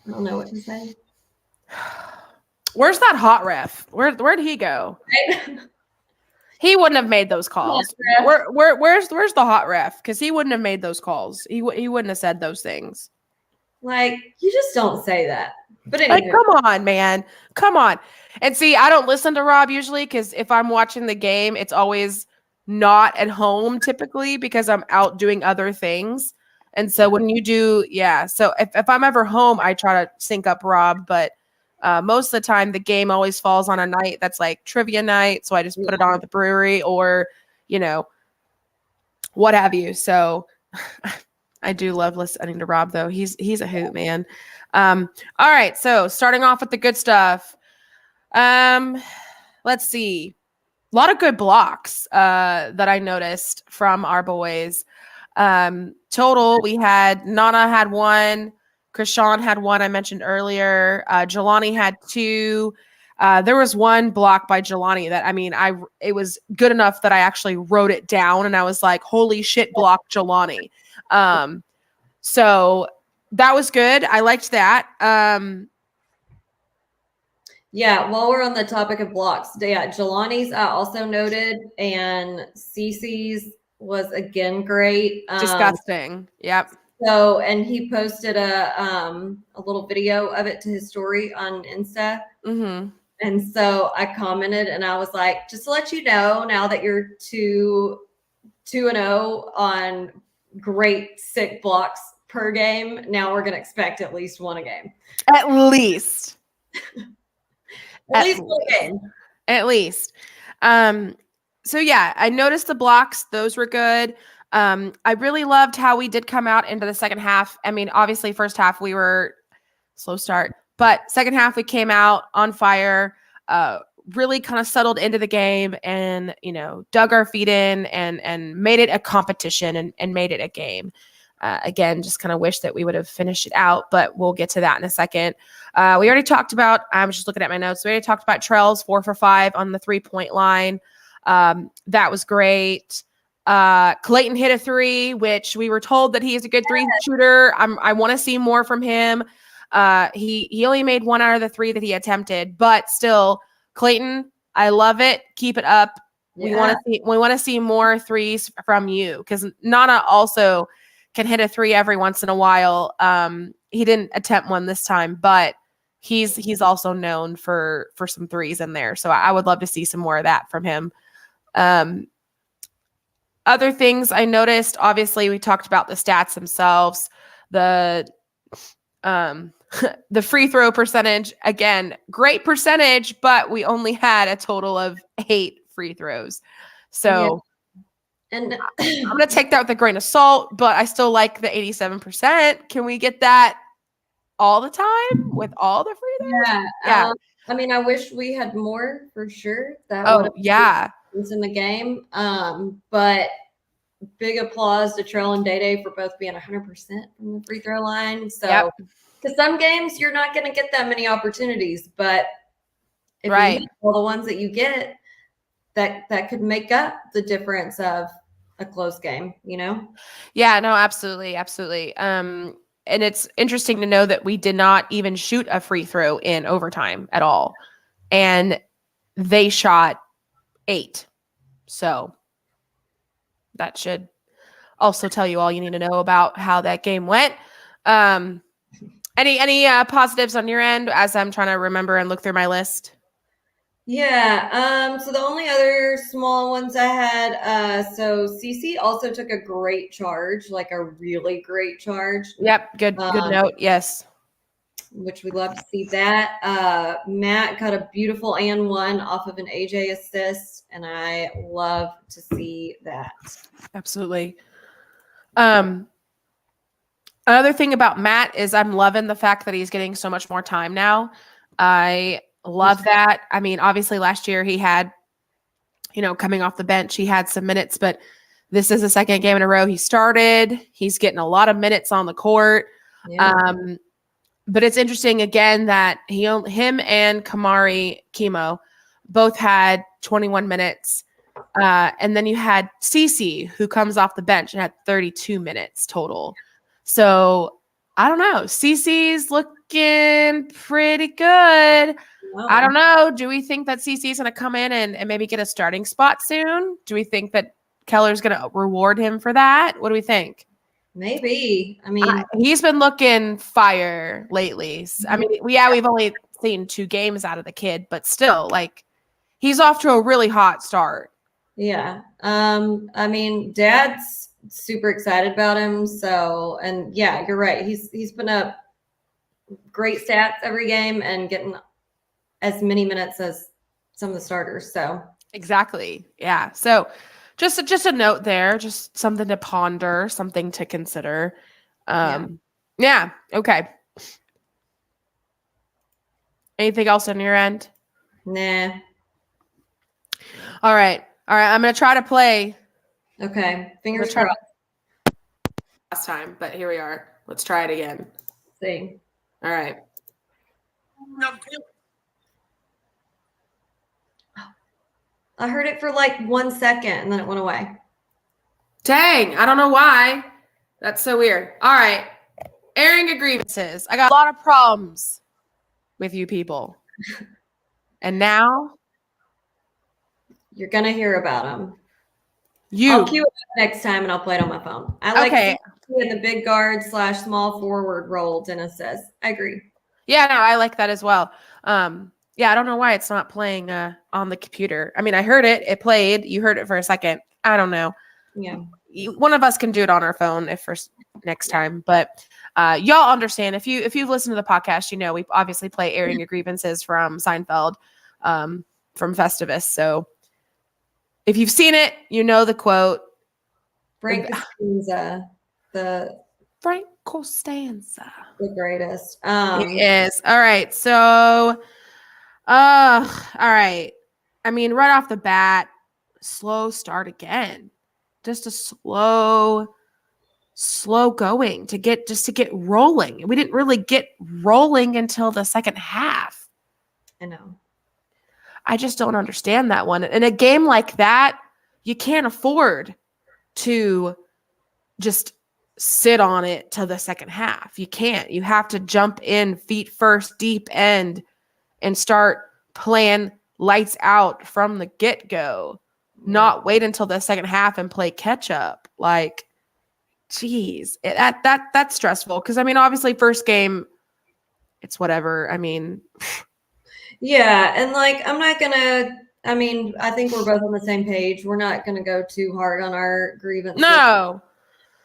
I don't know what to say. Where's that hot ref? Where'd he go? He wouldn't have made those calls. Where's the hot ref? Because he wouldn't have made those calls. He wouldn't have said those things. Like, you just don't say that. But anyway. Like, come on, man. Come on. And see, I don't listen to Rob usually, because if I'm watching the game, it's always not at home typically, because I'm out doing other things. And so when you do, so if I'm ever home, I try to sync up Rob, but most of the time the game always falls on a night that's like trivia night. So I just put it on at the brewery or, what have you. So I do love listening to Rob though. He's a hoot, man. All right. So starting off with the good stuff. Let's see. A lot of good blocks that I noticed from our boys. Total, we had Nana had one, Krishan had one I mentioned earlier. Jelani had two. There was one block by Jelani that it was good enough that I actually wrote it down, and I was like, "Holy shit, block Jelani!" So that was good. I liked that. Yeah, while we're on the topic of blocks, Jelani's I also noted, and Cece's was again great. Disgusting. Yep. So, and he posted a little video of it to his story on Insta. Mm-hmm. And so I commented, and I was like, just to let you know, now that you're 2-0 on great sick blocks per game, now we're going to expect at least one a game. At least. At least one game. At least. So yeah, I noticed the blocks. Those were good. I really loved how we did come out into the second half. I mean, obviously first half we were slow start, but second half we came out on fire, really kind of settled into the game and, dug our feet in and made it a competition and made it a game. Again, just kind of wish that we would have finished it out, but we'll get to that in a second. We already talked about, I was just looking at my notes. We already talked about Trell's 4 for 5 on the 3-point line. That was great. Clayton hit a 3, which we were told that he is a good 3 shooter. I want to see more from him. He only made 1 out of the 3 that he attempted, but still, Clayton, I love it. Keep it up. Yeah. We want to see more 3s from you, because Nana also can hit a 3 every once in a while. He didn't attempt one this time, but he's also known for some threes in there. So I would love to see some more of that from him. Other things I noticed, obviously we talked about the stats themselves, the the free throw percentage, again, great percentage, but we only had a total of 8 free throws. So And I'm going to take that with a grain of salt, but I still like the 87%. Can we get that all the time with all the free throws? Yeah. I mean, I wish we had more for sure. That would Oh, have yeah. been in the game. But big applause to Trell and Day for both being 100% from the free throw line. So, because some games you're not going to get that many opportunities, but if you hit all the ones that you get, that could make up the difference of a close game, you know? Yeah, no, absolutely. Absolutely. And it's interesting to know that we did not even shoot a free throw in overtime at all. And they shot 8. So that should also tell you all you need to know about how that game went. Any positives on your end as I'm trying to remember and look through my list? Yeah. So the only other small ones I had, so CC also took a great charge, like a really great charge. Yep. Good note. Yes. Which we love to see that. Matt got a beautiful and one off of an AJ assist, and I love to see that. Absolutely. Another thing about Matt is I'm loving the fact that he's getting so much more time now. I love that. I mean, obviously last year he had, coming off the bench, he had some minutes, but this is the second game in a row he started. He's getting a lot of minutes on the court. Yeah. But it's interesting again that him and Kamari Chemo both had 21 minutes. And then you had Cece, who comes off the bench and had 32 minutes total. So I don't know. Cece's looking pretty good. Wow. I don't know. Do we think that Cece's going to come in and maybe get a starting spot soon? Do we think that Keller's going to reward him for that? What do we think? Maybe. I mean, he's been looking fire lately. I mean, we've only seen 2 games out of the kid, but still, like, he's off to a really hot start. Yeah. I mean, Dad's super excited about him. So, and yeah, you're right. He's putting up great stats every game and getting as many minutes as some of the starters. So exactly. Yeah. So just a note there, just something to ponder, something to consider. Yeah. Okay. Anything else on your end? Nah. All right. I'm going to try to play. Okay. Fingers crossed. Last time, but here we are. Let's try it again. See. All right. I heard it for like 1 second and then it went away. Dang. I don't know why. That's so weird. All right. Airing of grievances. I got a lot of problems with you people. And now you're going to hear about them. You. I'll cue it up next time and I'll play it on my phone. I like in the big guard / small forward role, Dennis says. I agree. Yeah, no, I like that as well. Yeah, I don't know why it's not playing on the computer. I mean, I heard it. It played. You heard it for a second. I don't know. Yeah. One of us can do it on our phone next time. But y'all understand. If you've listened to the podcast, we obviously play Airing Your Grievances from Seinfeld, from Festivus. So if you've seen it, you know the quote. Frank Costanza, Frank Costanza. The greatest. He is. All right. So, all right. I mean, right off the bat, slow start again. Just a slow going to get rolling. We didn't really get rolling until the second half. I know. I just don't understand that one. In a game like that, you can't afford to just sit on it till the second half. You can't. You have to jump in feet first, deep end, and start playing lights out from the get-go. Not wait until the second half and play catch up. Like, geez, that's stressful. Because I mean, obviously, first game it's whatever. I mean, Yeah, and like I'm not gonna. I mean, I think we're both on the same page. We're not gonna go too hard on our grievances no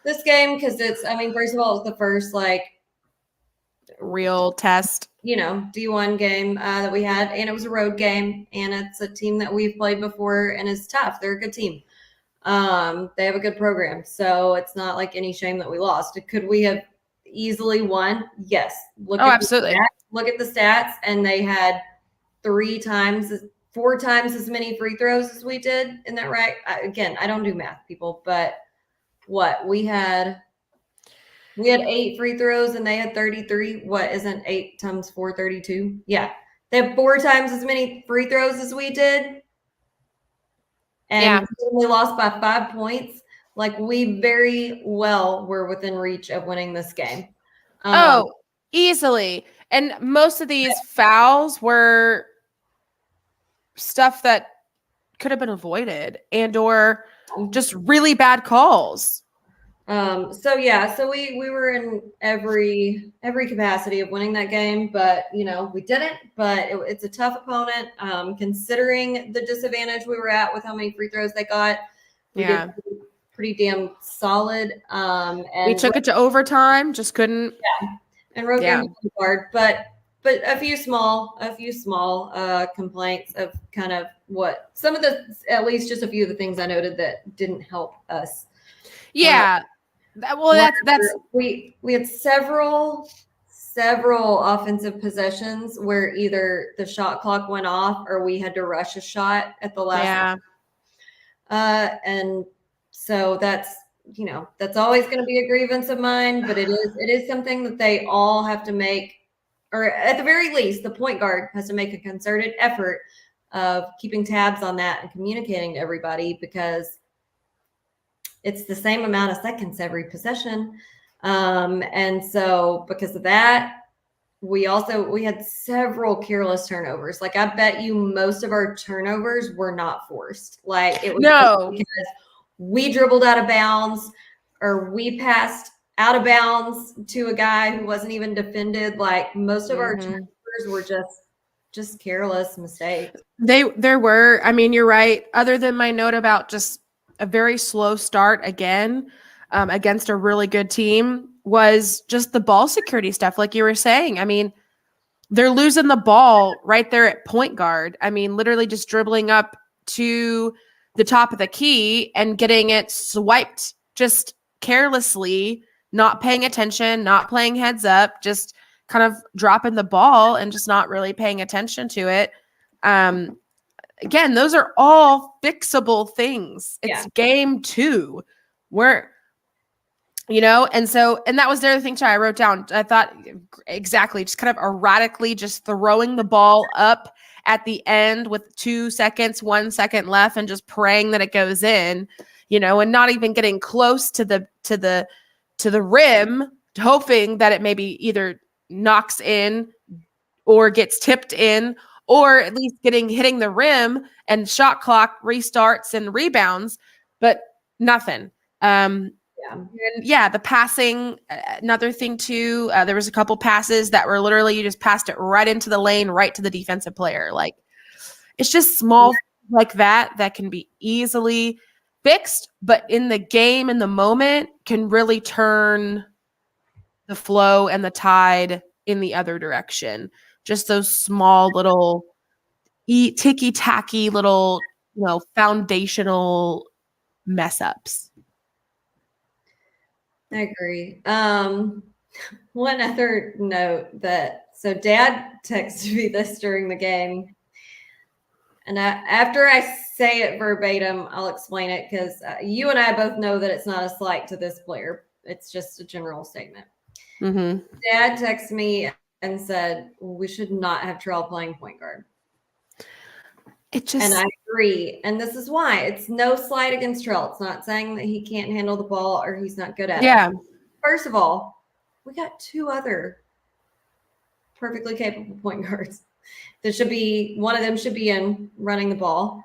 this game because it's. I mean, first of all, it's the first like real test. D1 game that we had, and it was a road game, and it's a team that we've played before, and it's tough. They're a good team. They have a good program, so it's not like any shame that we lost. Could we have easily won? Yes. Absolutely. Look at the stats, and they had 4 times as many free throws as we did. Isn't that right? Again, I don't do math, people, but what we had 8 free throws and they had 33. What isn't 8 times 4 32? Yeah. They have 4 times as many free throws as we did. And we lost by 5 points. Like we very well were within reach of winning this game. Easily. And most of these fouls were stuff that could have been avoided and or just really bad calls. So we were in every capacity of winning that game, but we didn't. But it's a tough opponent, considering the disadvantage we were at with how many free throws they got. We did pretty damn solid. And we took it to overtime, just couldn't. Yeah, and road games were hard, but a few small complaints of kind of what some of at least just a few of the things I noted that didn't help us. Yeah. Well, that's we had several offensive possessions where either the shot clock went off or we had to rush a shot at the last and so that's always going to be a grievance of mine, but it is something that they all have to make, or at the very least the point guard has to make a concerted effort of keeping tabs on that and communicating to everybody, because it's the same amount of seconds every possession. And so because of that, we had several careless turnovers. Like I bet you most of our turnovers were not forced. Like it was because we dribbled out of bounds or we passed out of bounds to a guy who wasn't even defended. Like most of our turnovers were just careless mistakes. There were, I mean, you're right. Other than my note about just a very slow start again against a really good team, was just the ball security stuff. Like you were saying, I mean, they're losing the ball right there at point guard. I mean, literally just dribbling up to the top of the key and getting it swiped just carelessly, not paying attention, not playing heads up, just kind of dropping the ball and just not really paying attention to it. Again, those are all fixable things. It's game 2. And that was the other thing too I wrote down. I thought exactly, just kind of erratically just throwing the ball up at the end with 2 seconds, 1 second left, and just praying that it goes in, and not even getting close to the rim, hoping that it maybe either knocks in or gets tipped in, or at least hitting the rim and shot clock restarts and rebounds, but nothing. And the passing, another thing too, there was a couple passes that were literally, you just passed it right into the lane, right to the defensive player. Like it's just small like that can be easily fixed, but in the game, in the moment, can really turn the flow and the tide in the other direction. Just those small little ticky-tacky little, foundational mess ups. I agree. One other note so Dad texted me this during the game, and after I say it verbatim, I'll explain it, because you and I both know that it's not a slight to this player. It's just a general statement. Mm-hmm. Dad texted me and said, we should not have Terrell playing point guard. And I agree. And this is why. It's no slight against Terrell. It's not saying that he can't handle the ball or he's not good at it. First of all, we got 2 other perfectly capable point guards. One of them should be in running the ball.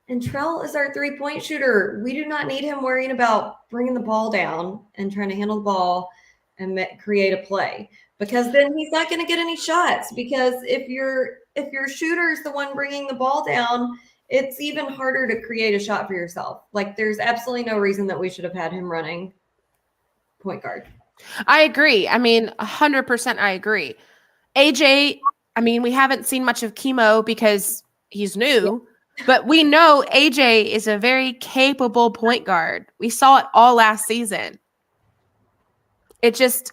And Terrell is our 3-point shooter. We do not need him worrying about bringing the ball down and trying to handle the ball and create a play, because then he's not going to get any shots, because if your shooter is the one bringing the ball down, it's even harder to create a shot for yourself. Like, there's absolutely no reason that we should have had him running point guard. I agree. I mean, 100% I agree. AJ, I mean, we haven't seen much of Chemo because he's new, but we know AJ is a very capable point guard. We saw it all last season. It just,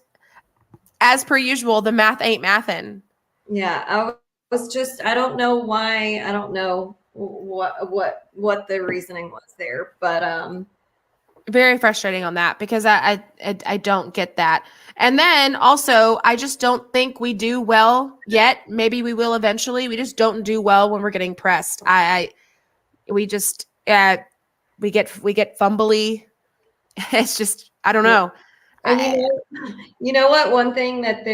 as per usual, the math ain't mathin'. Yeah, I don't know why. I don't know what the reasoning was there, but very frustrating on that, because I don't get that. And then also, I just don't think we do well yet. Maybe we will eventually. We just don't do well when we're getting pressed. We get fumbly. It's just, I don't know. And you know what? One thing that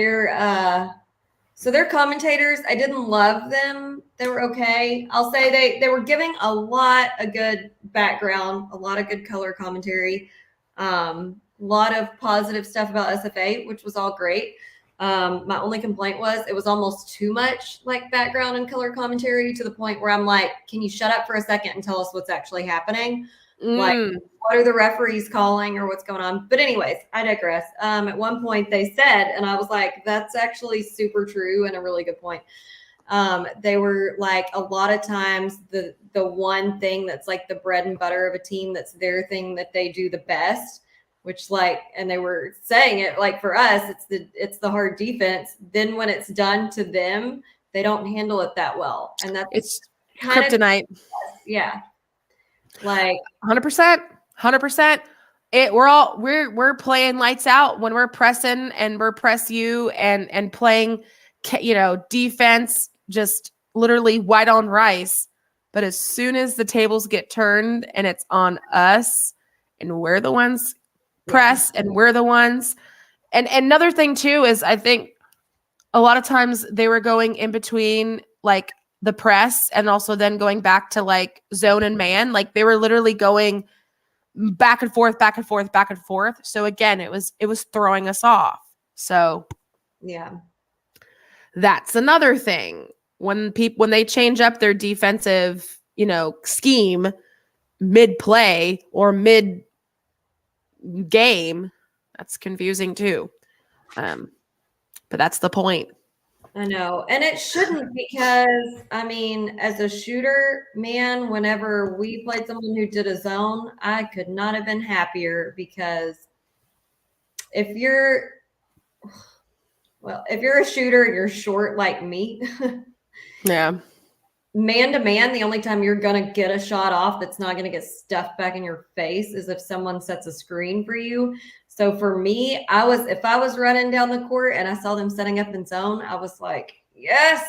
so their commentators, I didn't love them. They were okay. I'll say they were giving a lot of good background, a lot of good color commentary, a lot of positive stuff about SFA, which was all great. My only complaint was it was almost too much like background and color commentary, to the point where I'm like, can you shut up for a second and tell us what's actually happening? Like, what are the referees calling, or what's going on? But anyways, I digress. At one point they said, and I was like, that's actually super true and a really good point. They were like, a lot of times the one thing that's like the bread and butter of a team, that's their thing that they do the best, which, like, and they were saying it like, for us, it's the hard defense. Then when it's done to them, they don't handle it that well. And it's kryptonite. Yeah. Like 100%. We're playing lights out when we're pressing, and we're press you and playing, defense, just literally white on rice. But as soon as the tables get turned and it's on us, and we're the ones press, and we're the ones. And another thing too is, I think a lot of times they were going in between like the press, and also then going back to like zone and man. Like, they were literally going back and forth. So again, it was throwing us off. So yeah, that's another thing. When they change up their defensive, scheme mid play or mid game, that's confusing too. But that's the point. I know. And it shouldn't, because, I mean, as a shooter, man, whenever we played someone who did a zone, I could not have been happier, because if you're a shooter and you're short like me, yeah, man to man, the only time you're going to get a shot off that's not going to get stuffed back in your face is if someone sets a screen for you. So for me, if I was running down the court and I saw them setting up in zone, I was like, yes,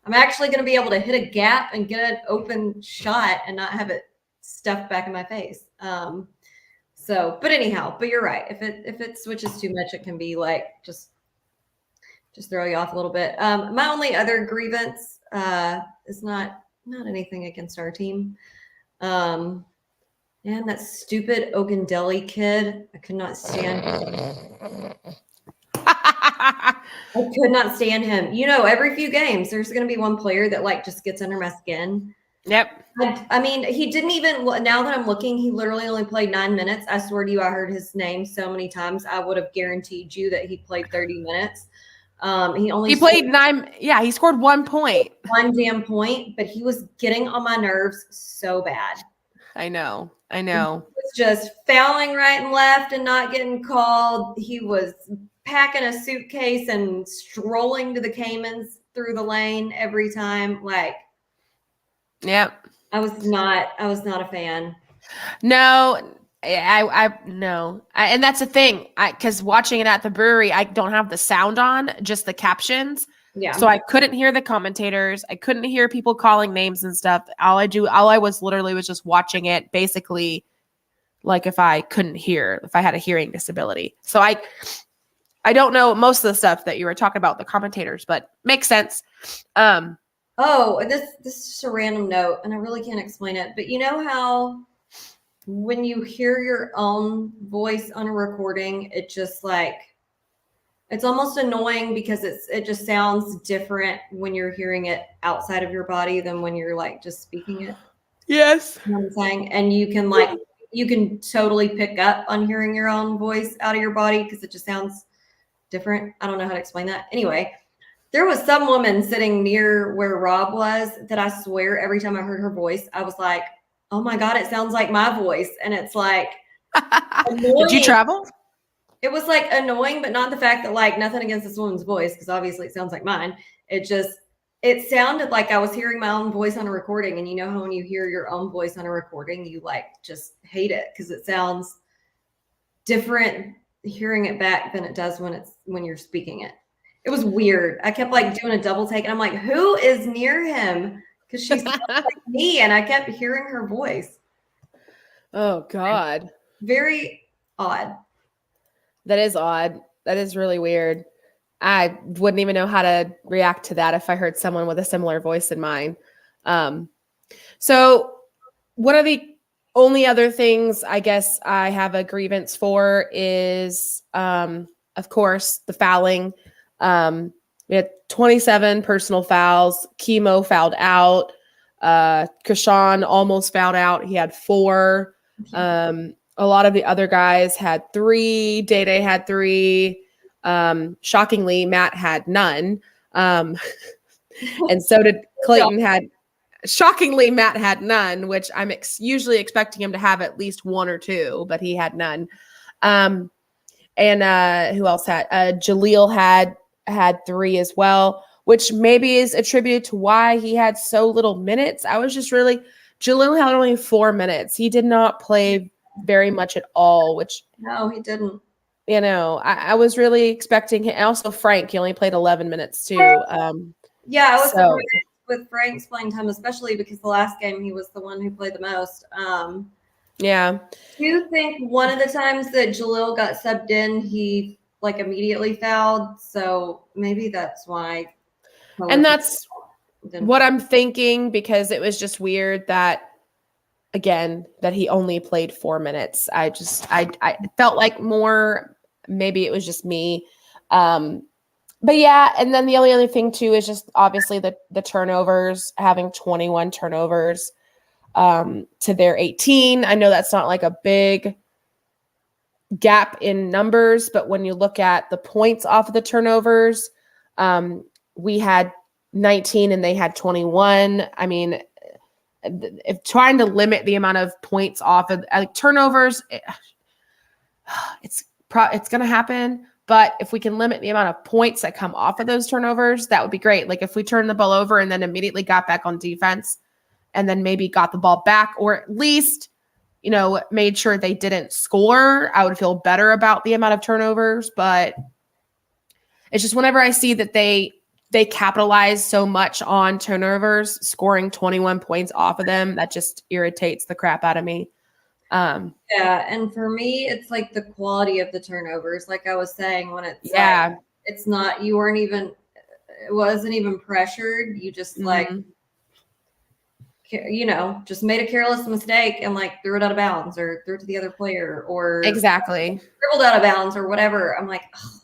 I'm actually going to be able to hit a gap and get an open shot and not have it stuffed back in my face. But anyhow, but you're right. If it switches too much, it can be like, just throw you off a little bit. My only other grievance is not anything against our team. Man, that stupid Ogundelli kid, I could not stand him. I could not stand him. Every few games, there's going to be one player that like just gets under my skin. Yep. I mean, he didn't even, now that I'm looking, he literally only played 9 minutes. I swear to you, I heard his name so many times, I would have guaranteed you that he played 30 minutes. He played 9. Yeah, he scored 1 point. One damn point, but he was getting on my nerves so bad. I know. He was just fouling right and left and not getting called. He was packing a suitcase and strolling to the Caymans through the lane every time. Like, yep. I was not a fan. No, no. And that's the thing. Because watching it at the brewery, I don't have the sound on, just the captions. Yeah. So I couldn't hear the commentators. I couldn't hear people calling names and stuff. All I was literally was just watching it, basically, like if I couldn't hear, if I had a hearing disability. So I don't know most of the stuff that you were talking about, the commentators, but makes sense. This is just a random note, and I really can't explain it. But you know how when you hear your own voice on a recording, it just like It's almost annoying because it just sounds different when you're hearing it outside of your body than when you're like just speaking it. Yes. You know what I'm saying? And you can totally pick up on hearing your own voice out of your body because it just sounds different. I don't know how to explain that. Anyway, there was some woman sitting near where Rob was that I swear every time I heard her voice, I was like, oh my God, it sounds like my voice. And it's like Did you annoying. travel? It was like annoying, but not the fact that like nothing against this woman's voice, because obviously it sounds like mine. It sounded like I was hearing my own voice on a recording. And you know how when you hear your own voice on a recording, you like just hate it because it sounds different hearing it back than it does when you're speaking it. It was weird. I kept like doing a double take and I'm like, who is near him? Because she sounds like me and I kept hearing her voice. Oh God. Very odd. That is odd. That is really weird. I wouldn't even know how to react to that if I heard someone with a similar voice in mine. So one of the only other things I guess I have a grievance for is, of course, the fouling. We had 27 personal fouls. Chemo fouled out. Krishan almost fouled out. He had 4. A lot of the other guys had 3. Day had 3. Shockingly, Matt had none. And so did Clayton shockingly, Matt had none, which I'm usually expecting him to have at least 1 or 2, but he had none. And who else had? Jaleel had 3 as well, which maybe is attributed to why he had so little minutes. Jaleel had only 4 minutes. He did not play very much at all, which No, he didn't. You know, I was really expecting him. And also Frank, he only played 11 minutes too. Yeah, I was surprised with Frank's playing time, especially because the last game he was the one who played the most. Yeah. Do you think one of the times that Jalil got subbed in, he like immediately fouled? So maybe that's why. And that's what I'm thinking, because it was just weird that, again, that he only played 4 minutes. I felt like more, maybe it was just me. But yeah, and then the only other thing too is just obviously the turnovers, having 21 turnovers to their 18. I know that's not like a big gap in numbers, but when you look at the points off of the turnovers, we had 19 and they had 21. I mean, if trying to limit the amount of points off of turnovers, it's going to happen. But if we can limit the amount of points that come off of those turnovers, that would be great. Like if we turned the ball over and then immediately got back on defense and then maybe got the ball back, or at least, made sure they didn't score, I would feel better about the amount of turnovers. But it's just whenever I see that they capitalize so much on turnovers, scoring 21 points off of them, that just irritates the crap out of me. Yeah, and for me, it's like the quality of the turnovers. Like I was saying, when it's like, it's not, it wasn't even pressured. You just just made a careless mistake and like threw it out of bounds or threw it to the other player or exactly dribbled out of bounds or whatever. I'm like, ugh.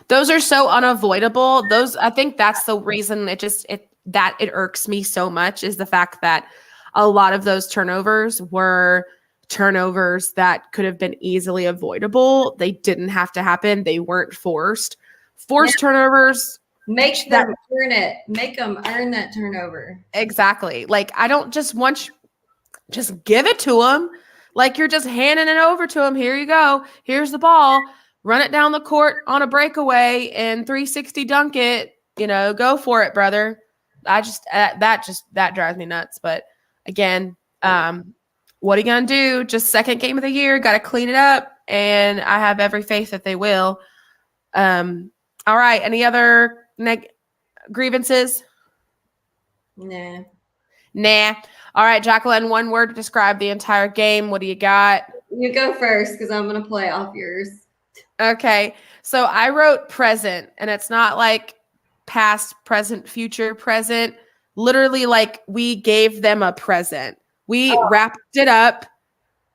Those are so unavoidable. I think that's the reason it irks me so much, is the fact that a lot of those turnovers were turnovers that could have been easily avoidable. They didn't have to happen. They weren't forced. Turnovers. Make them earn it. Make them earn that turnover. Exactly. Like, I don't just just give it to them. Like you're just handing it over to them. Here you go. Here's the ball. Run it down the court on a breakaway and 360 dunk it. Go for it, brother. That drives me nuts. But again, what are you going to do? Just second game of the year. Got to clean it up. And I have every faith that they will. All right. Any other grievances? Nah. All right, Jacqueline, one word to describe the entire game. What do you got? You go first because I'm going to play off yours. Okay. So I wrote present, and it's not like past, present, future, present. Literally, like we gave them a present. We wrapped it up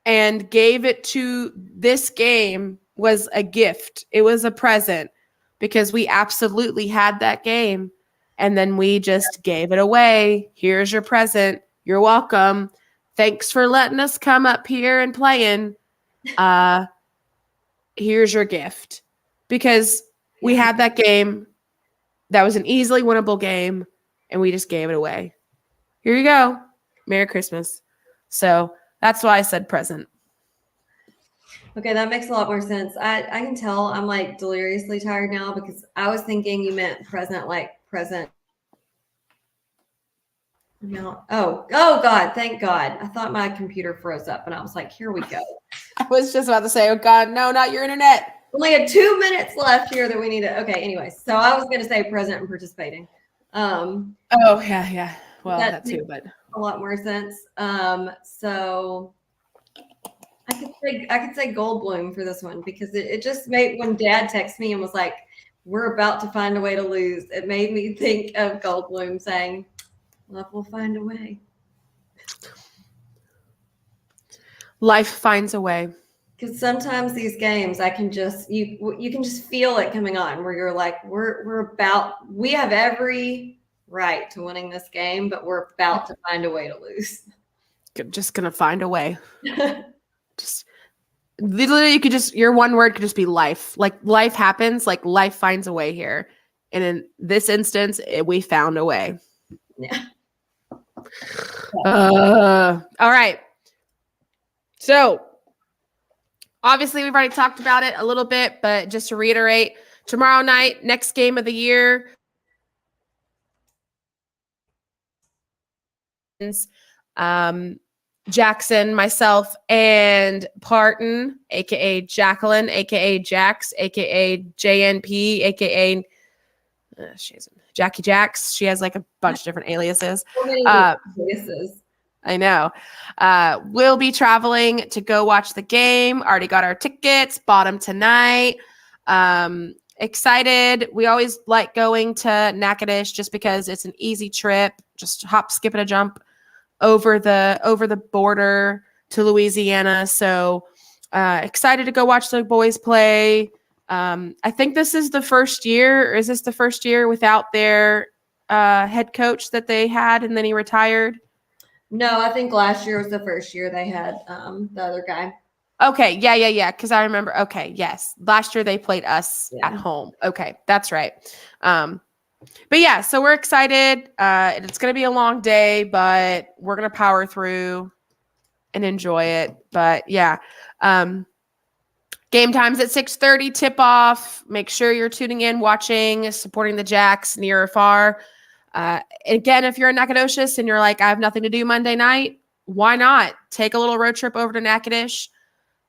and gave it to this game was a gift. It was a present. because we absolutely had that game. And then we just gave it away. Here's your present. You're welcome. Thanks for letting us come up here and playing. Here's your gift. Because we had that game. That was an easily winnable game. And we just gave it away. Here you go. Merry Christmas. So that's why I said present. Okay, that makes a lot more sense. I can tell I'm like deliriously tired now because I was thinking you meant present, like present. No. Oh God, thank God. I thought my computer froze up and I was like, here we go. I was just about to say, oh God, no, not your internet. Only had 2 minutes left here that we need to. Okay, anyway, so I was going to say present and participating. Oh, yeah. Well, that too, but a lot more sense. So I could say Goldblum for this one because it just made when Dad texted me and was like, "We're about to find a way to lose." It made me think of Goldblum saying, "Love will find a way." Life finds a way. Because sometimes these games, I can just you can just feel it coming on, where you're like, we have every right to winning this game, but we're about to find a way to lose. Just gonna find a way. Just literally, your one word could just be life. Like life happens, like life finds a way here. And in this instance, we found a way. Yeah. All right. So obviously we've already talked about it a little bit, but just to reiterate, tomorrow night, next game of the year. Jackson, myself, and Parton, aka Jacqueline, aka Jax, aka JNP, aka she's Jackie Jax. She has like a bunch of different aliases. So many aliases. I know. We'll be traveling to go watch the game. Already got our tickets, bought them tonight. Excited. We always like going to Natchitoches just because it's an easy trip. Just hop, skip, and a jump over the border to Louisiana. So excited to go watch the boys play. I think this is the first year, or is this the first year without their head coach that they had and then he retired? No, I think last year was the first year they had the other guy. Okay, yeah. Because I remember. Okay, yes, last year they played us at home. Okay, that's right. But yeah, so we're excited. It's going to be a long day, but we're going to power through and enjoy it. But yeah, game time's at 6:30. Tip off. Make sure you're tuning in, watching, supporting the Jacks near or far. Again, if you're in Nacogdoches and you're like, I have nothing to do Monday night, why not take a little road trip over to Natchitoches?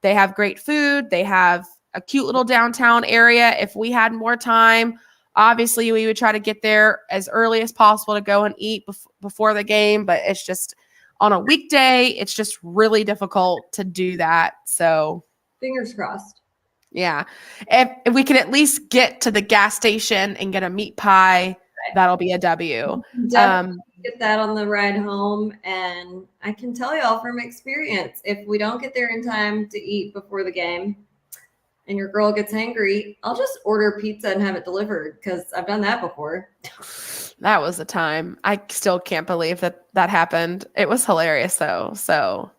They have great food. They have a cute little downtown area. If we had more time, obviously we would try to get there as early as possible to go and eat before the game, but it's just on a weekday, it's just really difficult to do that. So fingers crossed. Yeah. If we could at least get to the gas station and get a meat pie, that'll be a W. Definitely get that on the ride home. And I can tell y'all from experience, if we don't get there in time to eat before the game and your girl gets hangry, I'll just order pizza and have it delivered because I've done that before. That was a time. I still can't believe that happened. It was hilarious though. So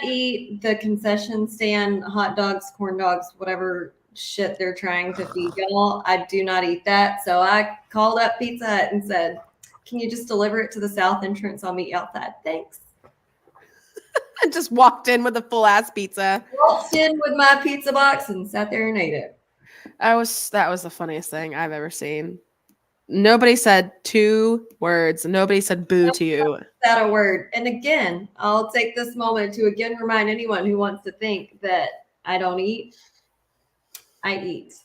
eat the concession stand hot dogs, corn dogs, whatever shit they're trying to feed y'all. I do not eat that. So I called up Pizza Hut and said, can you just deliver it to the south entrance? I'll meet you outside. Thanks. I just walked in with a full ass pizza. Walked in with my pizza box and sat there and ate it. That was the funniest thing I've ever seen. Nobody said 2 words. Nobody said boo to you. Not a word. And again, I'll take this moment to again remind anyone who wants to think that I don't eat. I eat.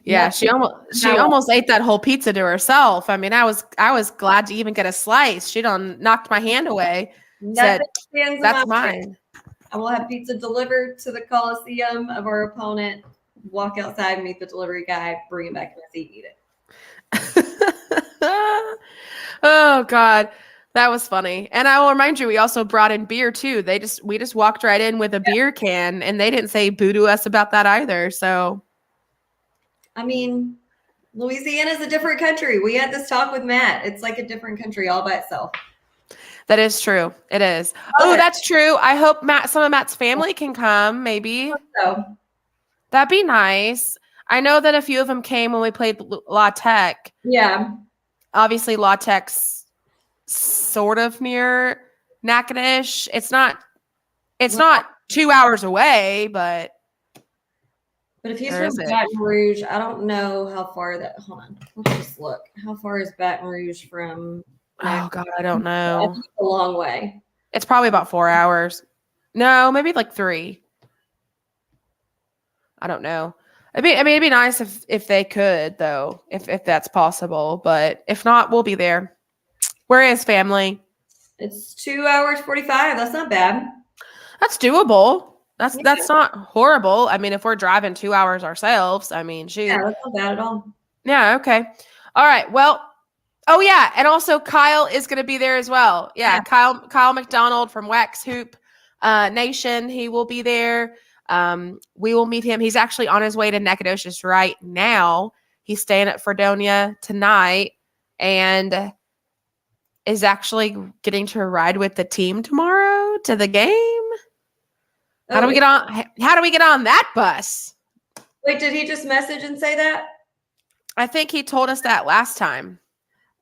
Yeah, she almost ate that whole pizza to herself. I mean, I was glad to even get a slice. She done knocked my hand away. Said, that's mine. I will have pizza delivered to the Coliseum of our opponent. Walk outside, meet the delivery guy, bring it back to my seat, eat it. Oh God, that was funny. And I will remind you, we also brought in beer too. We just walked right in with a beer can, and they didn't say boo to us about that either. So I mean, Louisiana is a different country. We had this talk with Matt. It's like a different country all by itself. That is true. It is. Oh, that's true. I hope some of Matt's family can come, maybe. So, That'd be nice. I know that a few of them came when we played La Tech. yeah. Obviously, La Tech's sort of near Natchitoches. It's not 2 hours away, but if he's from Baton Rouge, I don't know how far that. Hold on, let's just look. How far is Baton Rouge from? Oh God, I don't know. It's a long way. It's probably about 4 hours. No, maybe like 3. I don't know. It'd be nice if they could, though, if that's possible. But if not, we'll be there. Where is family? It's 2 hours 45. That's not bad. That's doable. That's not horrible. I mean, if we're driving 2 hours ourselves, I mean, shoot. Yeah, that's not bad at all. Yeah, okay. All right. Well, oh yeah, and also Kyle is going to be there as well. Yeah, Kyle McDonald from Wax Hoop Nation, he will be there. We will meet him. He's actually on his way to Nacogdoches right now. He's staying at Fredonia tonight and is actually getting to ride with the team tomorrow to the game. How do we get on that bus? Wait, did he just message and say that? I think he told us that last time.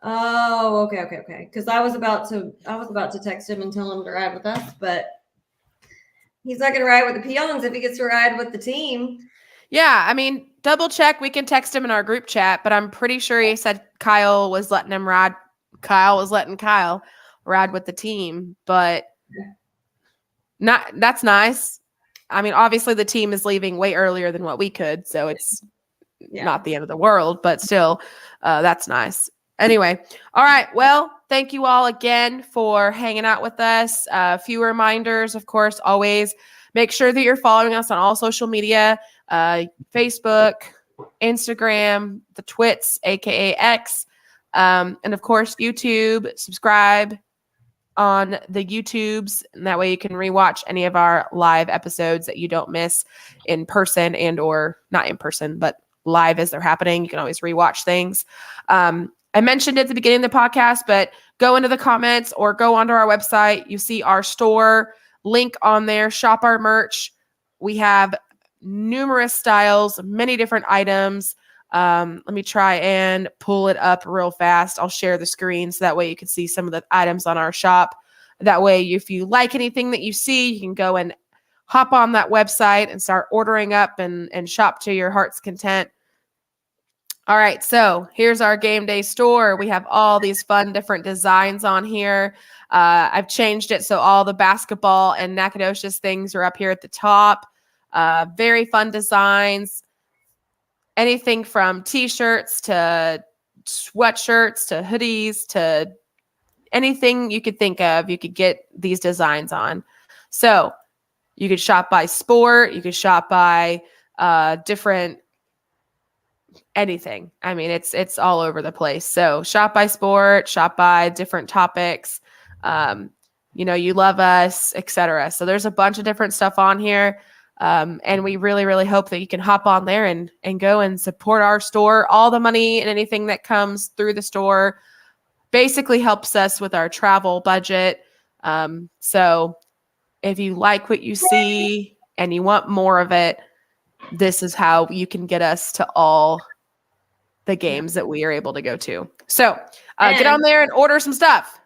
Oh, okay. Because I was about to text him and tell him to ride with us, but he's not going to ride with the peons if he gets to ride with the team. Yeah, I mean, double check. We can text him in our group chat, but I'm pretty sure he said Kyle was letting him ride. Kyle was letting Kyle ride with the team, but that's nice. I mean, obviously the team is leaving way earlier than what we could, so it's not the end of the world, but still, that's nice. Anyway, all right. Well, thank you all again for hanging out with us. A few reminders, of course, always make sure that you're following us on all social media, Facebook, Instagram, the Twits, aka X, and of course, YouTube. Subscribe on the YouTubes, and that way you can rewatch any of our live episodes that you don't miss in person and or not in person, but live as they're happening. You can always rewatch things. I mentioned at the beginning of the podcast, but go into the comments or go onto our website. You see our store link on there, shop our merch. We have numerous styles, many different items. Let me try and pull it up real fast. I'll share the screen so that way you can see some of the items on our shop. That way, if you like anything that you see, you can go and hop on that website and start ordering up and shop to your heart's content. All right, so here's our game day store. We have all these fun different designs on here. I've changed it so all the basketball and Nacogdoches things are up here at the top. Very fun designs. Anything from t-shirts to sweatshirts to hoodies to anything you could think of, you could get these designs on. So you could shop by sport. You could shop by different anything. I mean, it's all over the place. So shop by sport, shop by different topics. You love us, etc. So there's a bunch of different stuff on here. And we really, really hope that you can hop on there and go and support our store. All the money and anything that comes through the store basically helps us with our travel budget. So if you like what you see and you want more of it, this is how you can get us to all the games that we are able to go to. So get on there and order some stuff.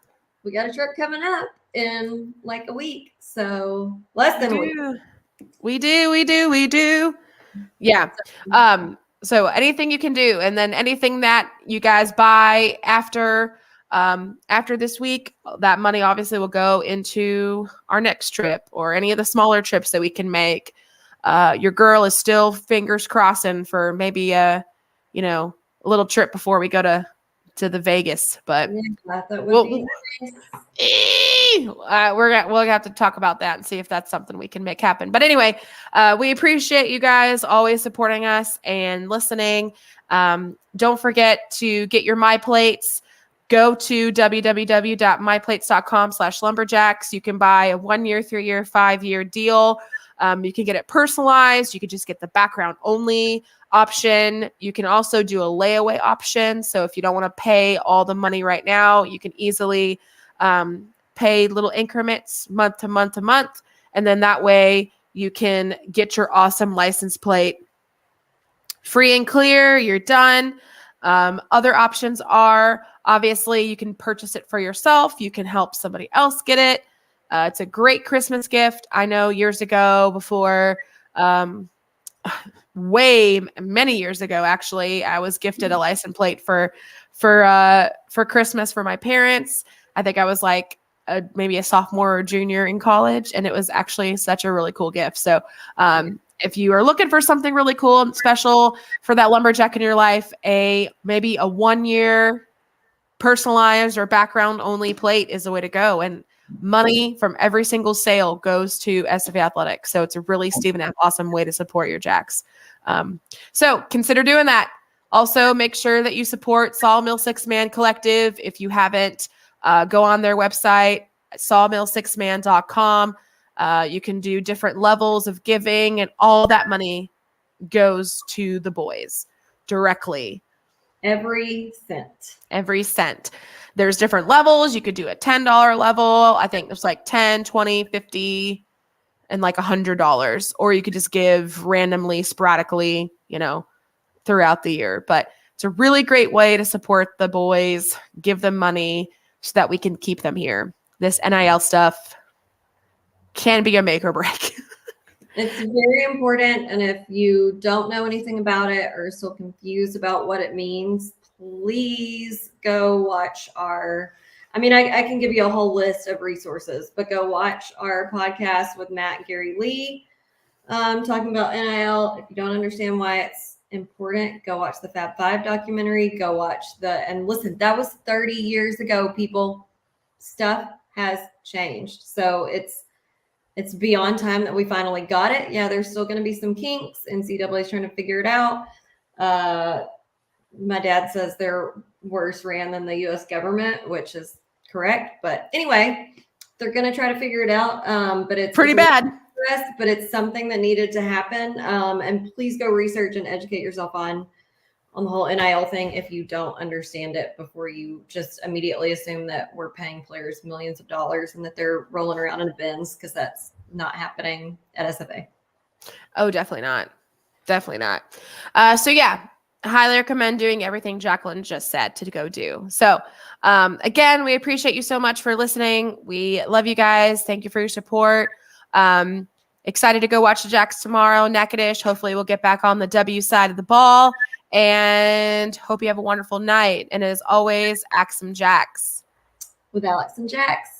We got a trip coming up in like a week. So less than a week. We do. Yeah. So anything you can do, and then anything that you guys buy after this week, that money obviously will go into our next trip or any of the smaller trips that we can make. Your girl is still fingers crossing for maybe a little trip before we go to the Vegas, but we'll have to talk about that and see if that's something we can make happen. But anyway, we appreciate you guys always supporting us and listening. Don't forget to get your My Plates. Go to www.myplates.com/lumberjacks. You can buy a 1-year, 3-year, 5-year deal. You can get it personalized. You could just get the background only option. You can also do a layaway option. So if you don't want to pay all the money right now, you can easily pay little increments month to month to month. And then that way you can get your awesome license plate free and clear. You're done. Other options are obviously you can purchase it for yourself. You can help somebody else get it. It's a great Christmas gift. I know years ago before, many years ago, actually, I was gifted a license plate for Christmas for my parents. I think I was like maybe a sophomore or junior in college, and it was actually such a really cool gift. So if you are looking for something really cool and special for that lumberjack in your life, maybe a 1-year personalized or background only plate is the way to go. And money from every single sale goes to SFA Athletics. So it's a really, Stephen, awesome way to support your Jacks. So consider doing that. Also, make sure that you support Sawmill Six Man Collective. If you haven't, go on their website, sawmill6man.com. You can do different levels of giving, and all that money goes to the boys directly. Every cent. There's different levels. You could do a $10 level. I think there's like 10, 20, 50, and like $100. Or you could just give randomly, sporadically, throughout the year. But it's a really great way to support the boys, give them money so that we can keep them here. This NIL stuff can be a make or break. It's very important. And if you don't know anything about it or still confused about what it means, please go watch I can give you a whole list of resources, but go watch our podcast with Matt and Gary Lee talking about NIL. If you don't understand why it's important, go watch the Fab Five documentary. Go watch and listen, that was 30 years ago, people. Stuff has changed. So it's beyond time that we finally got it. Yeah, there's still going to be some kinks. NCAA is trying to figure it out. My dad says they're worse ran than the U.S. government, which is correct. But anyway, they're going to try to figure it out. But it's pretty bad. But it's something that needed to happen. And please go research and educate yourself on the whole NIL thing if you don't understand it before you just immediately assume that we're paying players millions of dollars and that they're rolling around in a Benz, because that's not happening at SFA. Oh, definitely not. Definitely not. So yeah, highly recommend doing everything Jacqueline just said to go do. So again, we appreciate you so much for listening. We love you guys. Thank you for your support. Excited to go watch the Jacks tomorrow, Natchitoches. Hopefully we'll get back on the W side of the ball. And hope you have a wonderful night. And as always, act some Jacks. With Alex and Jacks.